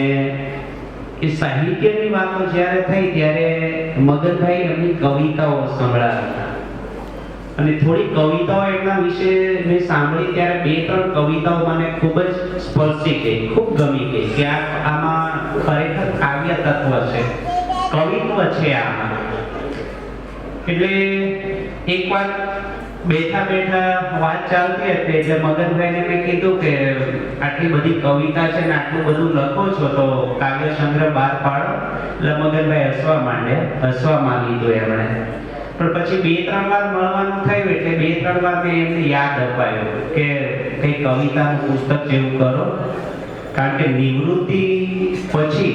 એ સાહિત્યની વાતો જ્યારે થઈ ત્યારે મગનભાઈ એમની કવિતાઓ સંભળાવી અને થોડી કવિતાઓ એમના વિશે મેં સાંભળી ત્યારે બે ત્રણ કવિતાઓ મને ખૂબ જ સ્પર્શી ગઈ, ખૂબ ગમી ગઈ કે આમાં ખરેખર કાવ્ય તત્વ છે, કવિત્વ છે આમાં. એટલે એકવાર બેઠા બેઠા વાત ચાલતી હતી એટલે મગનભાઈને મેં કીધું કે આટલી બધી કવિતા છે ને આટલું બધું લખો છો તો કાવ્ય સંગ્રહ બહાર પાડો. એટલે મગનભાઈ હસવામાં લીધું એમણે. પણ પછી બે ત્રણ વાર મળવાનું થયું એટલે બે ત્રણ વાર મેં એમને યાદ અપાયું કે કઈ કવિતાનું પુસ્તક જેવું કરો, કારણ કે નિવૃત્તિ પછી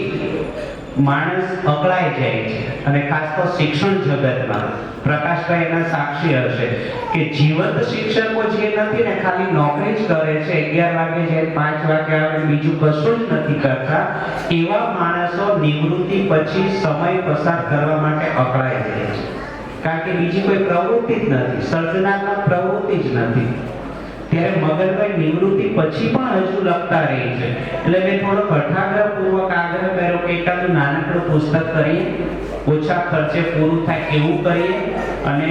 માણસ અકળાઈ જાય છે અને ખાસ તો શિક્ષણ જગતમાં પ્રકાશભાઈ એના સાક્ષી હશે કે જીવંત શિક્ષકો જે નથી ને ખાલી નોકરી જ કરે છે, 11 વાગે જાય 5 વાગે આવે, બીજું કશું જ નથી કરતા, એવા માણસો નિવૃત્તિ પછી સમય પસાર કરવા માટે અકળાઈ જાય છે, કારણ કે બીજી કોઈ પ્રવૃત્તિ જ નથી, સર્જનાત્મક પ્રવૃત્તિ જ નથી. ત્યારે મગનભાઈ નિવૃત્તિ પછી પણ હજુ લખતા રહે છે. એટલે મેં થોડો કઠાગ્રહપૂર્વક આગ્રહ કર્યો કે એકાદું નાનકડું પુસ્તક કરીએ, ઓછા ખર્ચે પૂરું થાય એવું કરીએ અને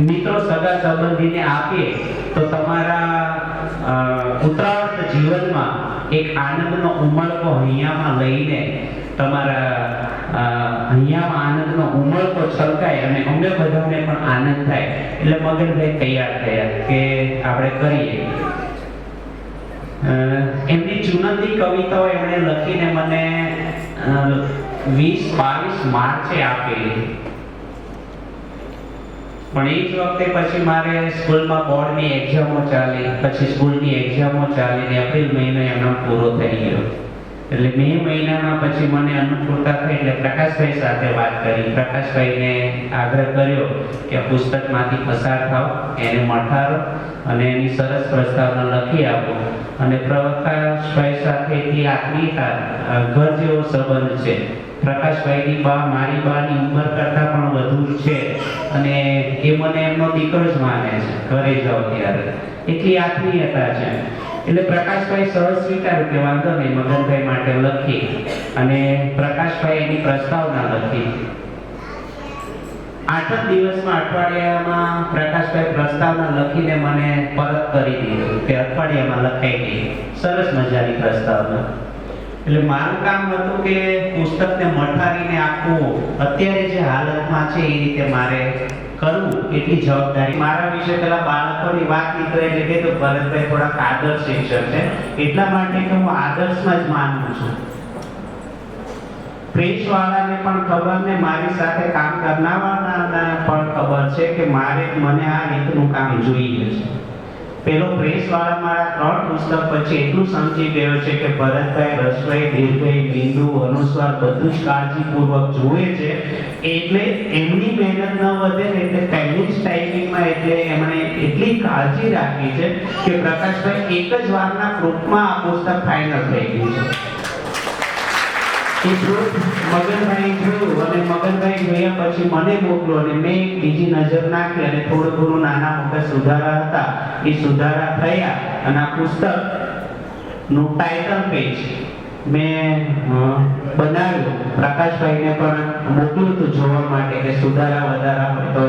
મિત્રો સગા સંબંધીને આપીએ તો તમારા ઉત્તરાર્ધ જીવનમાં એક આનંદનો ઉમળકો હૈયામાં લઈને તમારા હૈયામાં આનંદનો ઉમળકો છલકાય અને અમને બધાને પણ આનંદ થાય. એટલે મગનભાઈ તૈયાર થયા કે આપણે કરીએ. એમની ચુનંદી કવિતાઓ એમણે લખીને મને 20-22 માર્ચે આપેલી. પણ એ જ વખતે પછી મારે સ્કૂલમાં બોર્ડની એક્ઝામો ચાલી, પછી સ્કૂલની એક્ઝામો ચાલીને એપ્રિલ મહિનો એમનો પૂરો થઈ ગયો. એટલે મે મહિનામાં પછી મને અનુકૂળતા થઈ એટલે પ્રકાશભાઈ સાથે વાત કરી. પ્રકાશભાઈને આગ્રહ કર્યો કે આ પુસ્તકમાંથી પસાર થાવ, એને મઠારો અને એની સરસ પ્રસ્તાવના લખી આપો. અને પ્રકાશભાઈ સાથે એટલી આત્મીયતા, ઘર જેવો સંબંધ છે. પ્રકાશભાઈની બા મારી બાની ઉંમર કરતાં પણ વધુ છે અને એ મને એમનો દીકરો જ માને છે ઘરે જાઉં ત્યારે, એટલી આત્મીયતા છે. એટલે પ્રકાશભાઈ સહજ સ્વીકાર્યું કે વાંધો નહીં, મગનભાઈ માટે લખી અને પ્રકાશભાઈ એની પ્રસ્તાવના લખી. 8 દિવસમાં અઠવાડિયામાં પ્રકાશભાઈ પ્રસ્તાવના લખીને મને પરત કરી દીધું કે અઠવાડિયામાં લખાઈ ગઈ. સરસ મજાની પ્રસ્તાવના. એટલે મારું કામ હતું કે પુસ્તકને મઠારીને આપવું, અત્યારે જે હાલતમાં છે એ રીતે મારે કરવું, એટલી જવાબદારી. મારા વિશે પેલા બાળકોની વાત નીકળે એટલે કીધું ભરતભાઈ થોડાક આદર્શ શિક્ષક છે, એટલા માટે કે હું આદર્શમાં જ માનું છું. પ્રેસ વાળાને પણ ખબર ને મારી સાથે કામ કરનારાને પણ ખબર છે કે મને આ રીતનું કામ જોઈએ છે. પેલો પ્રેસ વાળા મારા 3 પુસ્તક પછી એટલું સમજી ગયો છે કે ભરતભાઈ રસોઈ, દીર્ઘઈ, બિંદુ, અનુસ્વાર બધું જ કાળજીપૂર્વક જુએ છે. એટલે એમની મહેનત ન વધે ને એટલે પહેલી જ ટાઈમિંગમાં એટલે એમણે એટલી કાળજી રાખી છે કે પ્રકાશભાઈ એક જ વારના ગ્રુપમાં આ પુસ્તક ફાઇનલ થઈ ગયું છે. એ ગ્રુપ મગનભાઈ જોયું અને મગનભાઈ જોયા પછી મને મોકલો અને મેં બીજી નજર નાખી અને થોડું થોડું નાના મોટા સુધારા હતા એ સુધારા થયા અને આ પુસ્તકનું ટાઇટલ પેજ મેં બનાવ્યું. પ્રકાશભાઈને પણ મોકલ્યું હતું જોવા માટે કે સુધારા વધારા હોય તો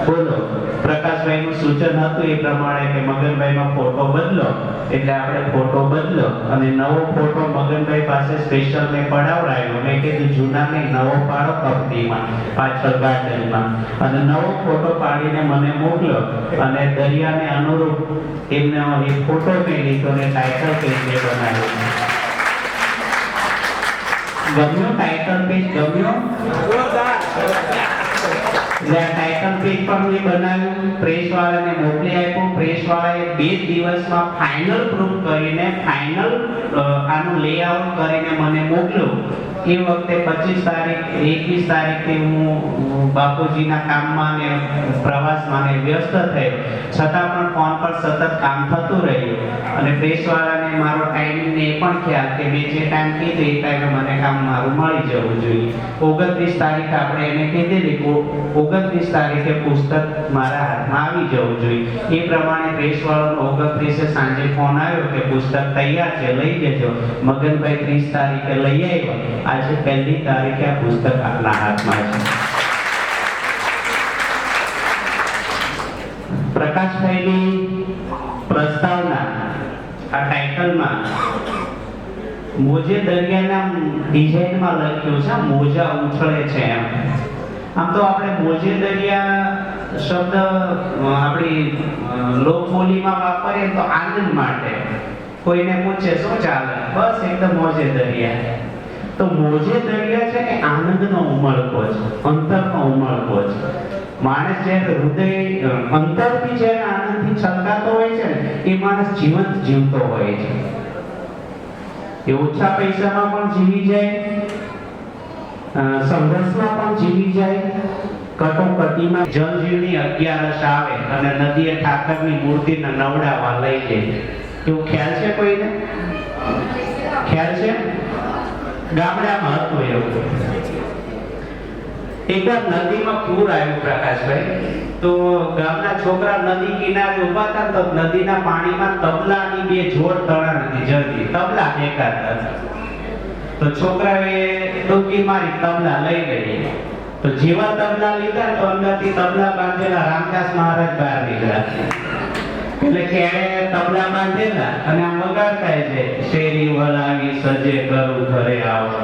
બોલો. પ્રકાશભાઈનું સૂચન હતું એ પ્રમાણે કે મગનભાઈનો ફોટો બદલો, એટલે આપણે ફોટો બદલો અને નવો ફોટો મગનભાઈ પાસે સ્પેશિયલ મેં પડાવડાવ્યો. મેં કીધું જૂનાને નવો પાડો કંપનીમાં પાછળ ગાર્ડનમાં, અને નવો ફોટો પાડીને મને મોકલો અને દરિયાને અનુરૂપ એમને એ ફોટો મેં લીધો અને ટાઇટલ પેજ મેં બનાવ્યું. ગમ્યો ટાઇટલ પેજ? ગમ્યો? એટલે આ ટાઇટલ પેજ પણ મેં બનાવ્યું, પ્રેસ વાળાને મોકલી આપ્યું. પ્રેસ વાળાએ 2 દિવસમાં ફાઇનલ પ્રૂફ કરીને આનું લેઆઉટ કરીને મને મોકલ્યું. એ વખતે 25 તારીખ 21 તારીખથી હું બાપુજીના કામમાં ને પ્રવાસમાં ને વ્યસ્ત થયો, છતાં પણ ફોન પર સતત કામ થતું રહ્યું અને પ્રેસવાળાને મારો ટાઈમિંગ ને એ પણ ખ્યાલ કે મેં જે ટાઈમ કીધું એ ટાઈમે મને કામ મારું મળી જવું જોઈએ. 29 તારીખ આપણે એને કીધેલી 29 તારીખે પુસ્તક મારા હાથમાં આવી જવું જોઈએ. એ પ્રમાણે પ્રેસવાળાનો 29 સાંજે ફોન આવ્યો કે પુસ્તક તૈયાર છે, લઈ જજો. મગનભાઈ 30 તારીખે લઈ આવ્યા. આજે 1 તારીખે આ પુસ્તક આપના હાથમાં છે. પ્રકાશભાઈની પ્રસ્તાવના આ ટાઇટલમાં મોજે દરિયાના ડિઝાઇનમાં લખ્યું છે મોજા ઉછળે છે એમ. આમ તો આપણે મોજે દરિયા શબ્દ આપણી લોકબોલીમાં વાપરીએ તો આનંદ માટે. કોઈને પૂછે શું ચાલે, બસ એકદમ મોજે દરિયા. તો મોજે દરિયા છે એ આનંદનો ઉમળકો છે, અંતરનો ઉમળકો છે. માણસ જ્યારે હૃદય અંતરથી જ્યારે આનંદથી છલકાતો હોય છે ને એ માણસ જીવંત જીવતો હોય છે. એ ઓછા પૈસામાં પણ જીવી જાય, સંઘર્ષમાં પણ જીવી જાય. કટોકટીમાં જલજીવની 11 આવે અને નદીએ ઠાકરની મૂર્તિને નવડાવવા લઈ જાય. એવું ખ્યાલ છે કોઈને? ખ્યાલ છે? ગામડામાં હતું એવું. એકવાર નદીમાં પૂર આવ્યું પ્રકાશભાઈ, તો ગામના છોકરા નદી કિનારે ઉભા હતા તો નદીના પાણીમાં તબલાની 2 જોડ તણા નથી જતી, તબલા દેખાતા હતા. તો છોકરાએ ડૂબકી મારી તબલા લઈ ગઈ. તો જેવા તબલા લીધા તો અંદરથી તબલા બાંધેલા રામદાસ મહારાજ બહાર નીકળ્યા. એટલે કેળે તબલા બાંધેલા અને આમ વગાડતા છે, શેરી વલાવી સજે કરું ઘરે આવો.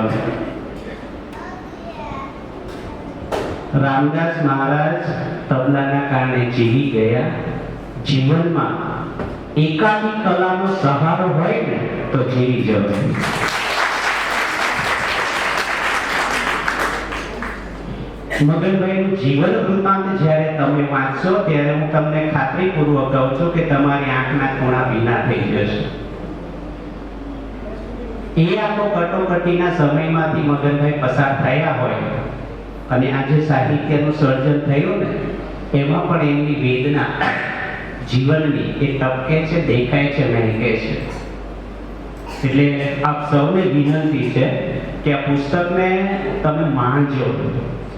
રામદાસ મહારાજ તબલાના કારણે જીવી ગયા. જીવનમાં એકાદી કલાનો સહારો હોય ને તો જીવી જવાય. મગનભાઈનું જીવન વૃત્તાંત જ્યારે તમે વાંચશો ત્યારે હું તમને ખાતરીપૂર્વક કહું છું કે તમારી આંખના ખૂણા ભીના થઈ જશે. એ આખો કટોકટીના સમયમાંથી મગનભાઈ પસાર થયા હોય અને આજે સાહિત્યનું સર્જન થયું ને એમાં પણ એમની વેદના જીવનની એ ટપકે છે, દેખાય છે, મહેકે છે. એટલે આપ સૌને વિનંતી છે કે આ પુસ્તકને તમે માણજો.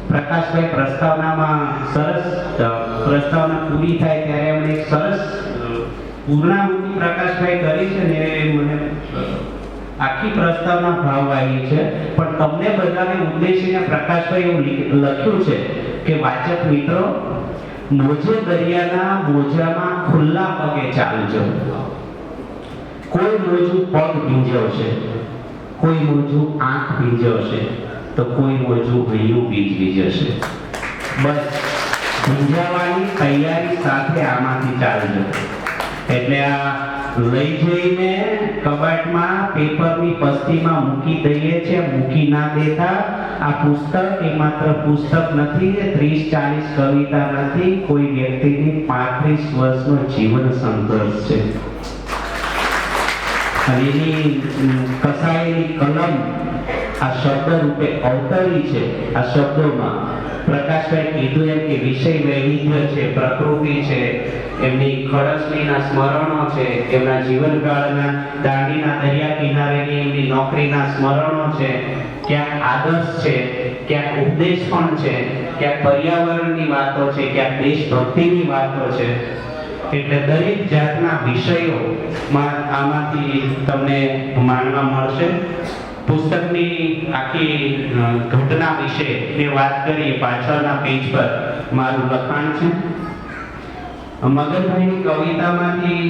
પ્રકાશભાઈ પ્રસ્તાવનામાં સરસ પ્રસ્તાવના પૂરી થાય ત્યારે એમણે એક સરસ પૂર્ણાહુતિ પ્રકાશભાઈ કરી છે ને મને આખી પ્રસ્તાવના ભાવ આવી છે. પણ તમને બધાને ઉદ્દેશીને પ્રકાશભાઈ એવું લખ્યું છે કે વાચક મિત્રો, મોજે દરિયાના મોજામાં ખુલ્લા પગે ચાલજો. કોઈ મોજું પગ ભીંજવશે, કોઈ મોજું આંખ ભીંજવશે, તો કોઈ મોજું હૈયું ભીંજવી જશે. બસ ભીંજાવાની તૈયારી સાથે આમાંથી ચાલજો. એટલે આ લઈ જઈને કબાટમાં પેપરની પસ્તીમાં મૂકી દઈએ છે, મૂકી ના દેતા. આ પુસ્તક એ માત્ર પુસ્તક નથી, 30-40 કવિતા નથી, કોઈ વ્યક્તિની 35 વર્ષનો જીવન સંઘર્ષ છે. અને એની કસાયેલી કલમ આ શબ્દ રૂપે અવતરી છે. આ શબ્દોમાં પ્રકાશભાઈ કીધું એમ કે વિષય વૈવિધ્ય છે, પ્રકૃતિ છે, એમની ખડસલીના સ્મરણો છે, એમના જીવનકાળના દાંડીના દરિયા કિનારેની એમની નોકરીના સ્મરણો છે, ક્યાંક આદર્શ છે, ક્યાંક ઉપદેશ પણ છે, ક્યાંક પર્યાવરણની વાતો છે, ક્યાંક દેશભક્તિની વાતો છે. એટલે દરેક જાતના વિષયોમાં આમાંથી તમને માનવા મળશે. પુસ્તકની આખી ઘટના વિશે મેં વાત કરી, પાછળના પેજ પર મારું લખાણ છે. મગનભાઈની કવિતામાંથી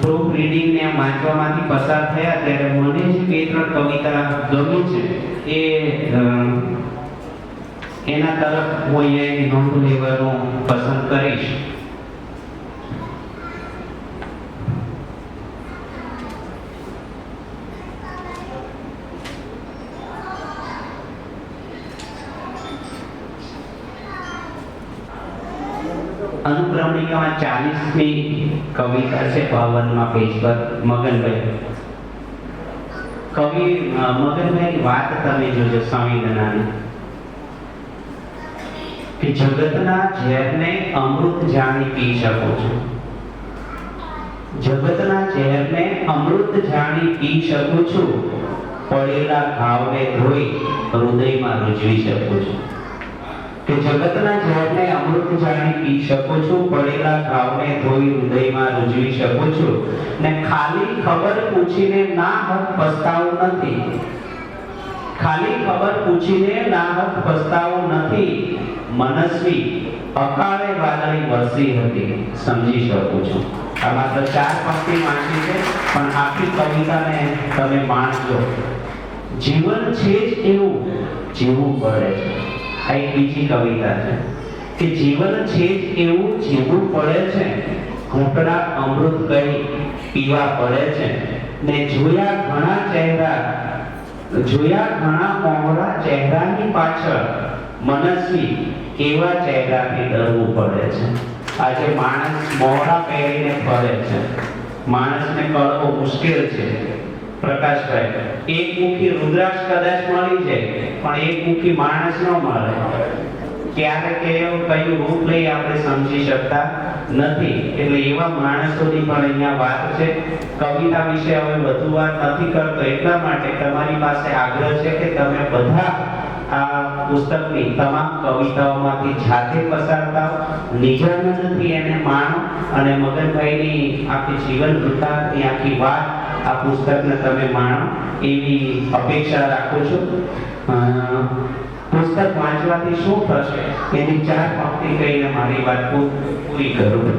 પ્રૂફ રીડિંગ ને વાંચવામાંથી પસાર થયા ત્યારે મને જે 2-3 કવિતા ગમી છે એ એના તરફ હું અહીંયા નોંધ લેવાનું પસંદ કરીશ. અનુક્રમણિકામાં 40મી કવિતા છે 52મા પેજ પર. મગનભાઈ કવિ મગનભાઈની વાત તમે જોજો સંવેદનાની કે જગતના ઝેરને અમૃત જાણી પી શકો છો. જગતના ઝેરને અમૃત જાણી પી શકું છું, પડેલા ઘાવને ધોઈ હૃદયમાં રૂજવી શકું છું. કે જગતના ઝેરને અમૃત જાણી પી શકું છું, પડેલા ઘાવને ધોઈ હૃદયમાં રૂજવી શકું છું, ને ખાલી ખબર પૂછીને ના હક પસ્તાવું નથી. ખાલી ખબર પૂછીને ના હક પસ્તાવું નથી. મનસ્વી અકાળે વાદળી વરસી હતી, સમજી શકું છું. આ માત્ર 4 પંક્તિ વાંચી છે, પણ આખી કવિતાને તમે માણજો. જીવન છે જ એવું જીવવું પડે છે. આ એક બીજી કવિતા છે કે જીવન છે જ એવું જીવવું પડે છે, ઘૂંટડા અમૃત કહી પીવા પડે છે, ને જોયા ઘણા મોહરા ચહેરાની પાછળ મનસ્વી કેવા ચહેરાથી ડરવું પડે છે. આજે માણસ મોહરા પહેરીને ફરે છે, માણસને કળવો મુશ્કેલ છે. પ્રકાશભાઈ, એક મુખી રુદ્રાક્ષ કદાચ મળી જાય, પણ એક મુખી માણસ ન મળે. ક્યારે કયું રૂપ લઈ આપણે સમજી શકતા નથી. એટલે એવા માણસોની પણ અહીંયા વાત છે. કવિતા વિશે હવે વધુ વાત નથી કરતો, એટલા માટે તમારી પાસે આગ્રહ છે કે તમે બધા આ પુસ્તકની તમામ કવિતાઓમાંથી જાતે પસાર થાઓ, નિજાનંદથી એને માણો, અને મગનભાઈની આખી જીવન વૃત્તાંતની આખી વાત આ પુસ્તકને તમે માણો એવી અપેક્ષા રાખું છું. પુસ્તક વાંચવાથી શું થશે એની 4 પંક્તિ કહીને મારી વાત પૂરી કરું.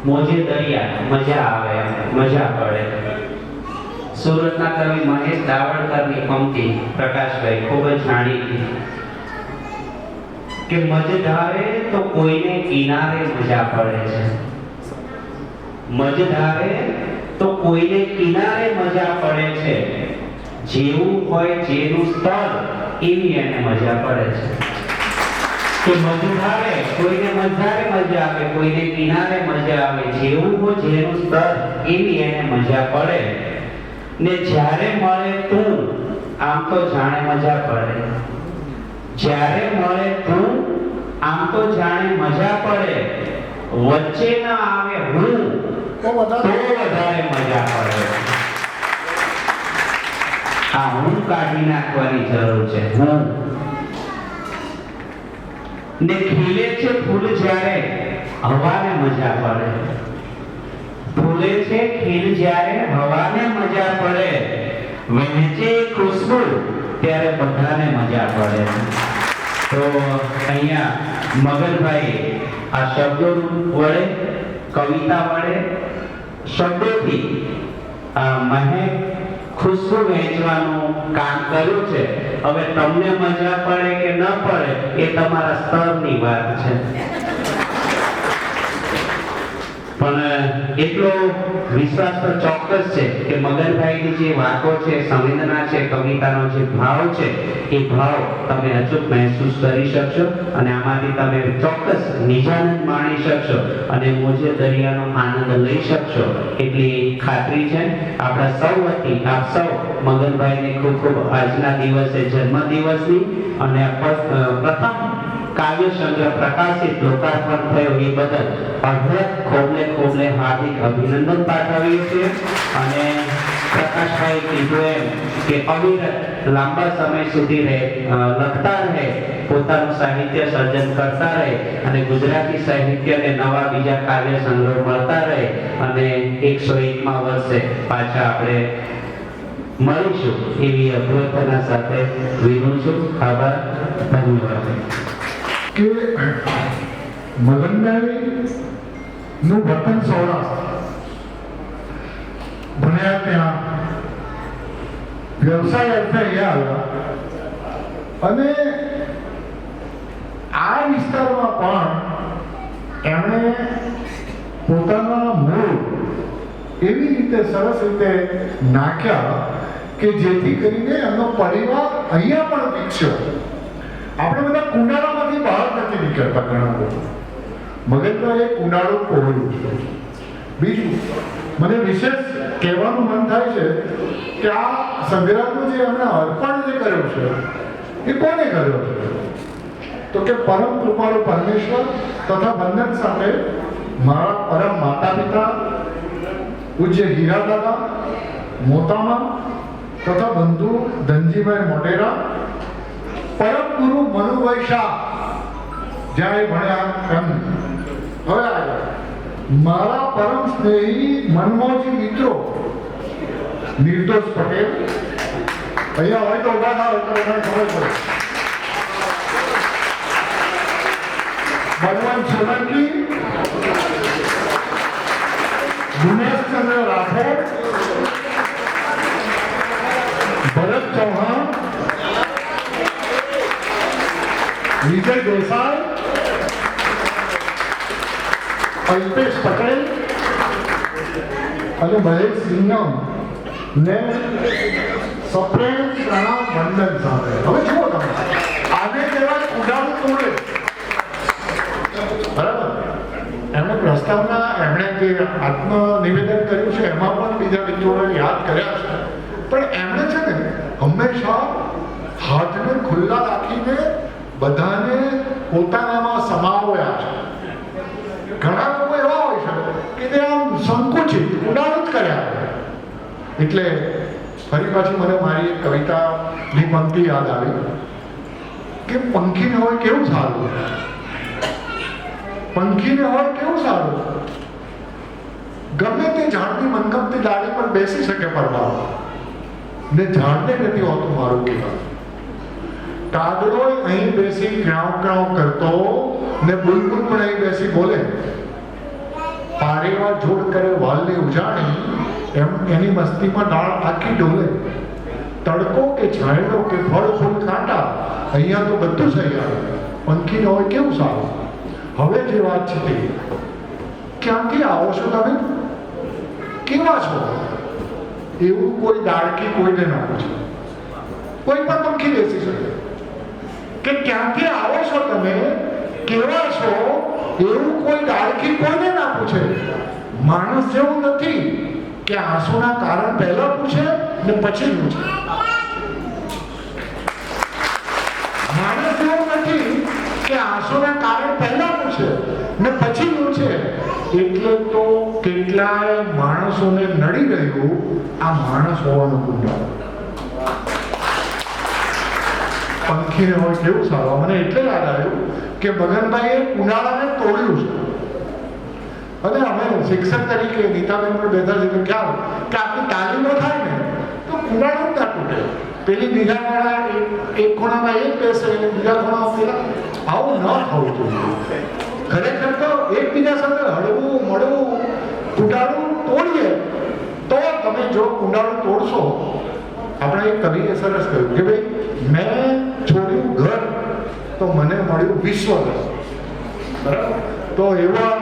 મોજે દરિયા મજા આવે, મજા પડે. સુરતના કવિ મહેશ દાવડકરની પંક્તિ પ્રકાશભાઈ ખૂબ જ જાણીતી કે મજધારે તો કોઈને કિનારે મજા પડે છે. મજધારે તો કોઈને કિનારે મજા પડે છે, જેવું હોય જેનું સ્તર એવી એને મજા પડે છે. કે મજધારે કોઈને મજધારે મજા આવે, કોઈને કિનારે મજા આવે, જેવું હોય જેનું સ્તર એવી એને મજા પડે, ને જ્યારે મળે તું આમ તો જાણે મજા પડે. જ્યારે મળે તું આમ તો જાણે મજા પડે, વચ્ચે ન આવે હું તો વધારે મજા પડે. આ હું કાઢી નાખવાની જરૂર છે. હું ને ખીલે છે ફૂલ જ્યારે હવાને મજા પડે. ફૂલે છે ખીલ જ્યારે હવાને મજા પડે, વહેંચે ખુશ્બુ ત્યારે બધાને મજા પડે. તો અહીંયા મગનભાઈ આ શબ્દો વડે, કવિતા વડે, શબ્દોથી મહેક ખુશ્બુ વહેંચવાનું કામ કર્યું છે. હવે તમને મજા પડે કે ન પડે એ તમારા સ્તરની વાત છે, પણ એટલો વિશ્વાસ તો ચોક્કસ છે કે મગનભાઈની જે વાતો છે, સંવેદના છે, કવિતાનો જે ભાવ છે, એ ભાવ તમે અચૂક મહેસૂસ કરી શકશો, અને આમાંથી તમે ચોક્કસ નિજાનંદ માણી શકશો, અને મોજે દરિયાનો આનંદ લઈ શકશો એટલી ખાતરી છે. આપણા સૌ વતી આપ સૌ મગનભાઈને ખૂબ ખૂબ આજના દિવસે જન્મદિવસની અને પ્રથમ કાવ્ય સંગ્રહ પ્રકાશિત લોકાર્પણ થયો એ બદલ ખોબલે હાર્દિક અભિનંદન પાઠવીએ છીએ. અને પ્રકાશભાઈ કીધું એમ કે અવિરત લાંબા સમય સુધી લખતા રહે, પોતાનું સાહિત્ય સર્જન કરતા રહે, અને ગુજરાતી સાહિત્યને નવા બીજા કાવ્ય સંગ્રહ મળતા રહે, અને 101મા વર્ષે પાછા આપણે મળીશું એવી અભ્યર્થના સાથે વિનું છું. આભાર, ધન્યવાદ.
કે મગનભાઈ નું વતન સૌરાષ્ટ્ર, ભણ્યા ત્યાં, વ્યવસાય અર્થે અહીંયા આવ્યા, અને આ વિસ્તારમાં પણ એમણે પોતાના મૂળ એવી રીતે સરસ રીતે નાખ્યા કે જેથી કરીને એમનો પરિવાર અહીંયા પણ વિકસ્યો. આપણે બધા કુંડાળામાંથી બહાર નથી નીકળતા ઘણા લોકો, મગજમાં એક ઉનાળું કોહળું છે. બીજું મને વિશેષ કહેવાનું મન થાય છે કે આ સંગ્રામનો જે એમણે અર્પણ જે કર્યો છે એ કોને કર્યો છે? તો કે પરમ કૃપાળુ પરમેશ્વર તથા બંધન સાથે મારા પરમ માતા પિતા પૂજ્ય હીરા દાદા મોતામાં તથા બંધુ ધનજીભાઈ મોટેરા, પરમ ગુરુ મનુભાઈ શાહ જ્યાં એ ભણ્યા એમ. હવે આગળ મારા પરમ સ્નેહી મનમોજી મિત્રો નિર્દોષ પટેલ, અહીંયા હોય તો ઉભા થાવ એટલે બધાને ખબર પડે. બળવંત સોલંકી, ગુણેશચંદ્ર રાઠોડ, ભરત ચૌહાણ, વિજય દેસાઈ, અલ્પેશ પટેલ અને મહેશ સિંઘમ ને સપ્રેમ પ્રણામ વંદન સાથે. હવે જુઓ તમે આને કહેવાય ઉડાડું તોડે. બરાબર, એમણે પ્રસ્તાવના એમણે જે આત્મનિવેદન કર્યું છે એમાં પણ બીજા મિત્રોને યાદ કર્યા છે, પણ એમણે છે ને હંમેશા હાથને ખુલ્લા રાખીને બધાને પોતાનામાં સમાવ્યા છે. ઘણા લોકો એવા હોય છે કે તે આમ સંકુચિત ઉડાડું જ કર્યા. એટલે ફરી પાછી મને મારી એક કવિતાની પંક્તિ યાદ આવી કે પંખીને હોય કેવું સારું, પંખીને હોય કેવું સારું, ગમે તે ઝાડની મનગમતી ડાળી પર બેસી શકે પરવાર, ને ઝાડને નથી હોતું મારું કહેવાનું. કાગડો અહીં બેસી ક્રાઉ ક્રાઉ કરતો ને બુલબુલ પણ અહીં બેસી બોલે. પારેવા જોડ કરે વાલને ઉજાણી, એમ એની મસ્તીમાં ડાળ આખી ડોલે. તડકો કે છાંયડો કે ફળ ફૂલ કાંટા, અહીંયા તો બધું થઈ આવે. પંખીને હોય કેવું સારું. હવે જે વાત છે તે ક્યાંથી આવો છો તમે, કેવા છો, એવું કોઈ દાળકી કોઈને ના પૂછે. કોઈ પણ પંખી બેસી શકે કે ક્યાંથી આવો છો તમે, કેવા છો, એવું કોઈ દાળકી કોઈને ના પૂછે. માણસ જેવું નથી કે આંસુના કારણ પહેલા પૂછે ને પછી પૂછે. માણસ જેવું નથી કે આંસુના કારણ પહેલા પૂછે ને પછી પૂછે. એટલે તો કેટલાય માણસોને નડી રહ્યું આ માણસ હોવાનું ગુણ. પંખીને હોય કેવું સારું. મને એટલે યાદ આવ્યું કે મગનભાઈએ ઉનાળાને તોડ્યું છે. અને અમે શિક્ષક તરીકે ગીતાબેન પર બેઠા છે તો ખ્યાલ કે આપણી તાલીમો થાય ને તો ઉનાળું ના તૂટે. પેલી બીજા વાળા એક ખૂણામાં એક બેસે બીજા ખૂણામાં પેલા. આવું ન થવું જોઈએ. ખરેખર તો એકબીજા સાથે હળવું મળવું કુંડાળું તોડીએ તો તમે જો કુંડાળું તોડશો. આપણે એક કવિએ સરસ કહ્યું કે ભાઈ મેં છોડ્યું ઘર તો મને મળ્યું વિશ્વ. બરાબર, તો એવા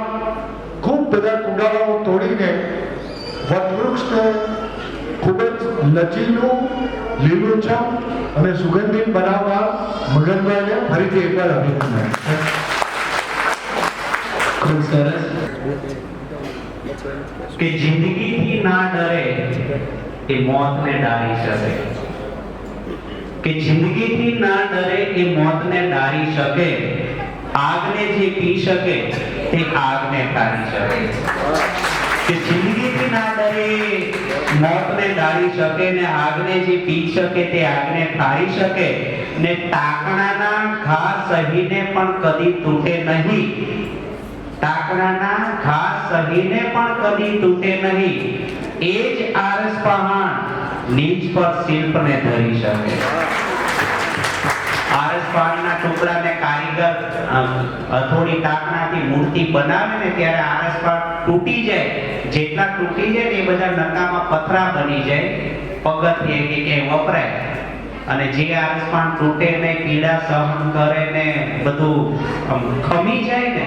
ખૂબ બધા કુંડાળાઓ તોડીને વટવૃક્ષને ખૂબ જ લચીલું, લીલુંછમ અને સુગંધિત બનાવવા મગનભાઈને ફરીથી એકવાર અભિનંદન.
ખૂબ સરસ. કે જિંદગીથી ના ડરે એ મોતને ડારી શકે, કે જિંદગીથી ના ડરે એ મોતને ડારી શકે. આગને જે પી શકે તે આગને ઠારી શકે. કે જિંદગીથી ના ડરે મોતને ડારી શકે ને આગને જે પી શકે તે આગને ઠારી શકે. ને ટાકણાના ઘા સહીને પણ કદી તૂટે નહીં. ટાકણાના ઘા સહીને પણ કદી તૂટે નહીં. એ જ આરસ પહાણ નીચ પર શિલ્પને ધરી શકે. આરસ પહાણના ટુકડાને કારીગર હથોડી ટાકણાથી મૂર્તિ બનાવે ને ત્યારે આરસ પહાણ તૂટી જાય. જેટલા તૂટી જાય ને એ બધા નકામા પથરા બની જાય, પગથિયે કે વપરાય. અને જે આરસ પહાણ તૂટે ને પીડા સહન કરે ને બધું ખમી જાય ને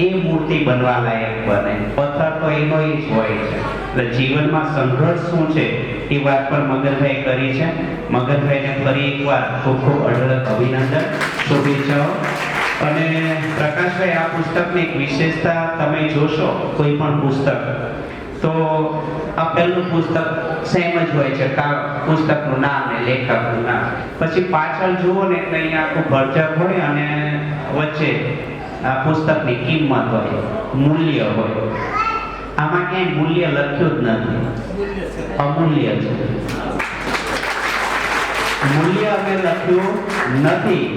એ મૂર્તિ બનવા લાયક બને. પથ્થર તો એનો જ હોય છે. એટલે જીવનમાં સંઘર્ષ શું છે એ વાત પર મગનભાઈ કરી છે. મગનભાઈને ફરી એકવાર ખૂબ ખૂબ અઢળક અભિનંદન, શુભેચ્છાઓ. અને પ્રકાશભાઈ, આ પુસ્તકની એક વિશેષતા તમે જોશો કોઈ પણ પુસ્તક, તો આ પહેલું પુસ્તક સેમ જ હોય છે, પુસ્તકનું નામ ને લેખકનું નામ, પછી પાછળ જુઓ ને એટલે અહીંયા આખું ભરચક હોય અને વચ્ચે આ પુસ્તકની કિંમત હોય, મૂલ્ય હોય. આમાં ક્યાંય મૂલ્ય લખ્યું જ નથી, અમૂલ્ય છે. મૂલ્ય અમે લખ્યું નથી,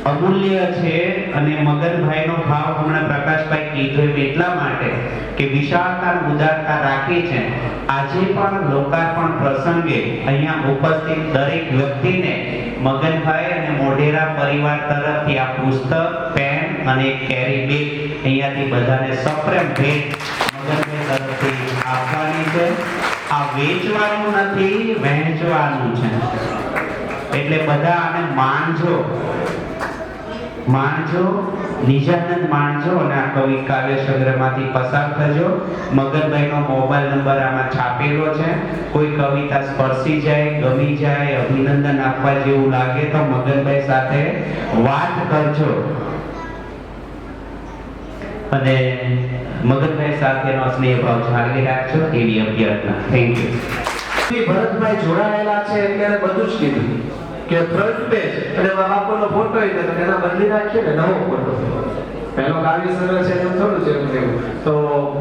અમૂલ્ય છે. અને મગનભાઈનો ભાવ હમણાં પ્રકાશભાઈ કીધું એમ એટલા માટે કે વિશાળતા ઉદારતા રાખી છે. આજે પણ લોકાર્પણ પ્રસંગે અહીંયા ઉપસ્થિત દરેક વ્યક્તિને મગનભાઈ અને મોઢેરા પરિવાર તરફથી આ પુસ્તક, પેન અને એક કેરી બેગ અહીંયાથી બધાને સપ્રેમ ભેટ મગનભાઈ તરફથી આપવાની છે. આ વેચવાનું નથી, વહેંચવાનું છે. એટલે બધા આને માણજો, નિજાનંદ માણજો અને આ કવિ કાવ્ય સંગ્રહમાંથી પસાર થજો. મગનભાઈનો મોબાઈલ નંબર આમાં છાપેલો છે. કોઈ કવિતા સ્પર્શી જાય, ગમી જાય, અભિનંદન આપવા જેવું લાગે તો મગનભાઈ સાથે વાત કરજો. અને મગનભાઈ સાથેનો સ્નેહ ભાવ જાળવી રાખજો એવી અભ્યર્થના. Thank you.
ભરતભાઈ જોડાયેલા છે એટલે બધું જ કીધું કે ફ્રન્ટ પેજ અને બાપાનો ફોટો હોય તો એના બદલી નાખીએ ને નવો ફોટો. પહેલો કાવ્ય સંગ્રહ છે એમ થોડું છે એવું. તો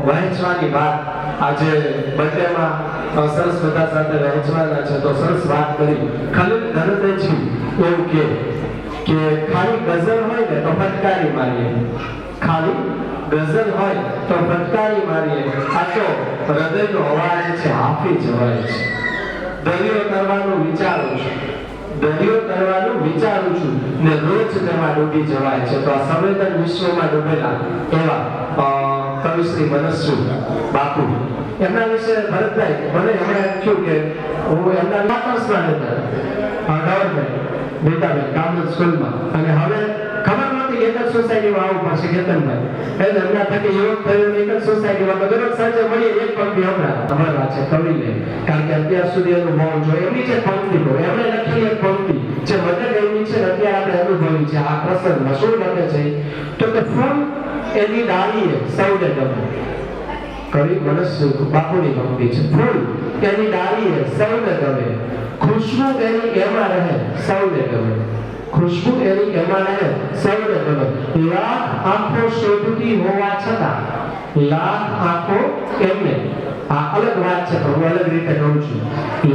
વહેંચવાની વાત આજે બર્થડેમાં સરસ બધા સાથે વહેંચવાના છે તો સરસ વાત કરી. ખાલી ધરતજી એવું કે ખાલી ગઝલ હોય ને તો ફટકારી મારીએ, ખાલી ગઝલ હોય તો ફટકારી મારીએ. આ તો હૃદયનો અવાજ છે, હાફી જવાય છે. દરિયો કરવાનું વિચારું છું ને રોજ તેમાં ડૂબી જવાય છે. તો આ સંવેદન વિશ્વમાં ડૂબેલા એવા કવિશ્રી મનસ્સુ બાપુ, એમના વિશે ભરતભાઈ મને હમણાં થયું કે હું એમના માતર્સમાં હતા ગવર્મેન્ટ બેટાભાઈ કામદ સ્કૂલમાં, અને હવે ખબર નહોતી એક જ સોસાયટીમાં આવું પડશે કેતનભાઈ. એટલે એમના થકી યોગ થયો એક જ સોસાયટીમાં તો દરરોજ સાંજે મળીએ એક પંક્તિ હમણાં ખબર વાત છે કવિને, કારણ કે અત્યાર સુધી એનું મૌન જોયું. એમની જે પંક્તિ હોય એમણે લખેલી એક પંક્તિ જે મને ગમી છે અત્યારે આપણે અનુભવી છે આ પ્રસંગમાં. શું લખે છે તો કે ફૂલ એની ડાળીએ સૌને ગમે. કવિ મનસ્સુ બાપુની પંક્તિ છે. ફૂલ એની ડાળીએ સૌને ગમે, ખુશ્બુ એની એમાં રહે સૌને ગમે, ખુશ્બુ એની એમાં રહે સૌને ગમે. લાખ આંખો શોધતી હોવા છતાં, લાખ આંખો એમને, આ અલગ વાત છે પણ હું અલગ રીતે કહું છું.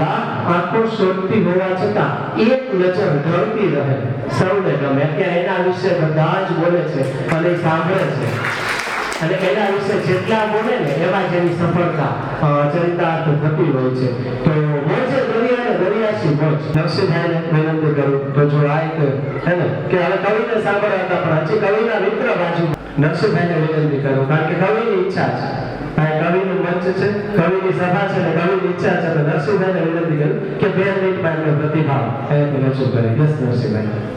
લાખ આંખો શોધતી હોવા છતાં એક નજર ઢળતી રહે સૌને ગમે. અત્યારે એના વિશે બધા જ બોલે છે અને સાંભળે છે, અને એના વિશે જેટલા બોલે ને એમાં જેની સફળતા ચરિતાર્થ થતી હોય છે. તો મોજે દરિયાને દરિયાસી મોજ. નરસિંહભાઈને વિનંતી કરું તો જો આ એક હે ને કે હવે કવિને સાંભળ્યા હતા પણ હજી કવિના મિત્ર બાજુ નરસિંહભાઈને વિનંતી કરું, કારણ કે કવિની ઈચ્છા છે, આ કવિનું મંચ છે, કવિની સભા છે ને કવિની ઈચ્છા છે. તો નરસિંહભાઈને વિનંતી કરું કે 2 મિનિટમાં એમનો પ્રતિભાવ અહીંયાથી રજૂ કરે. યસ નરસિંહભાઈ.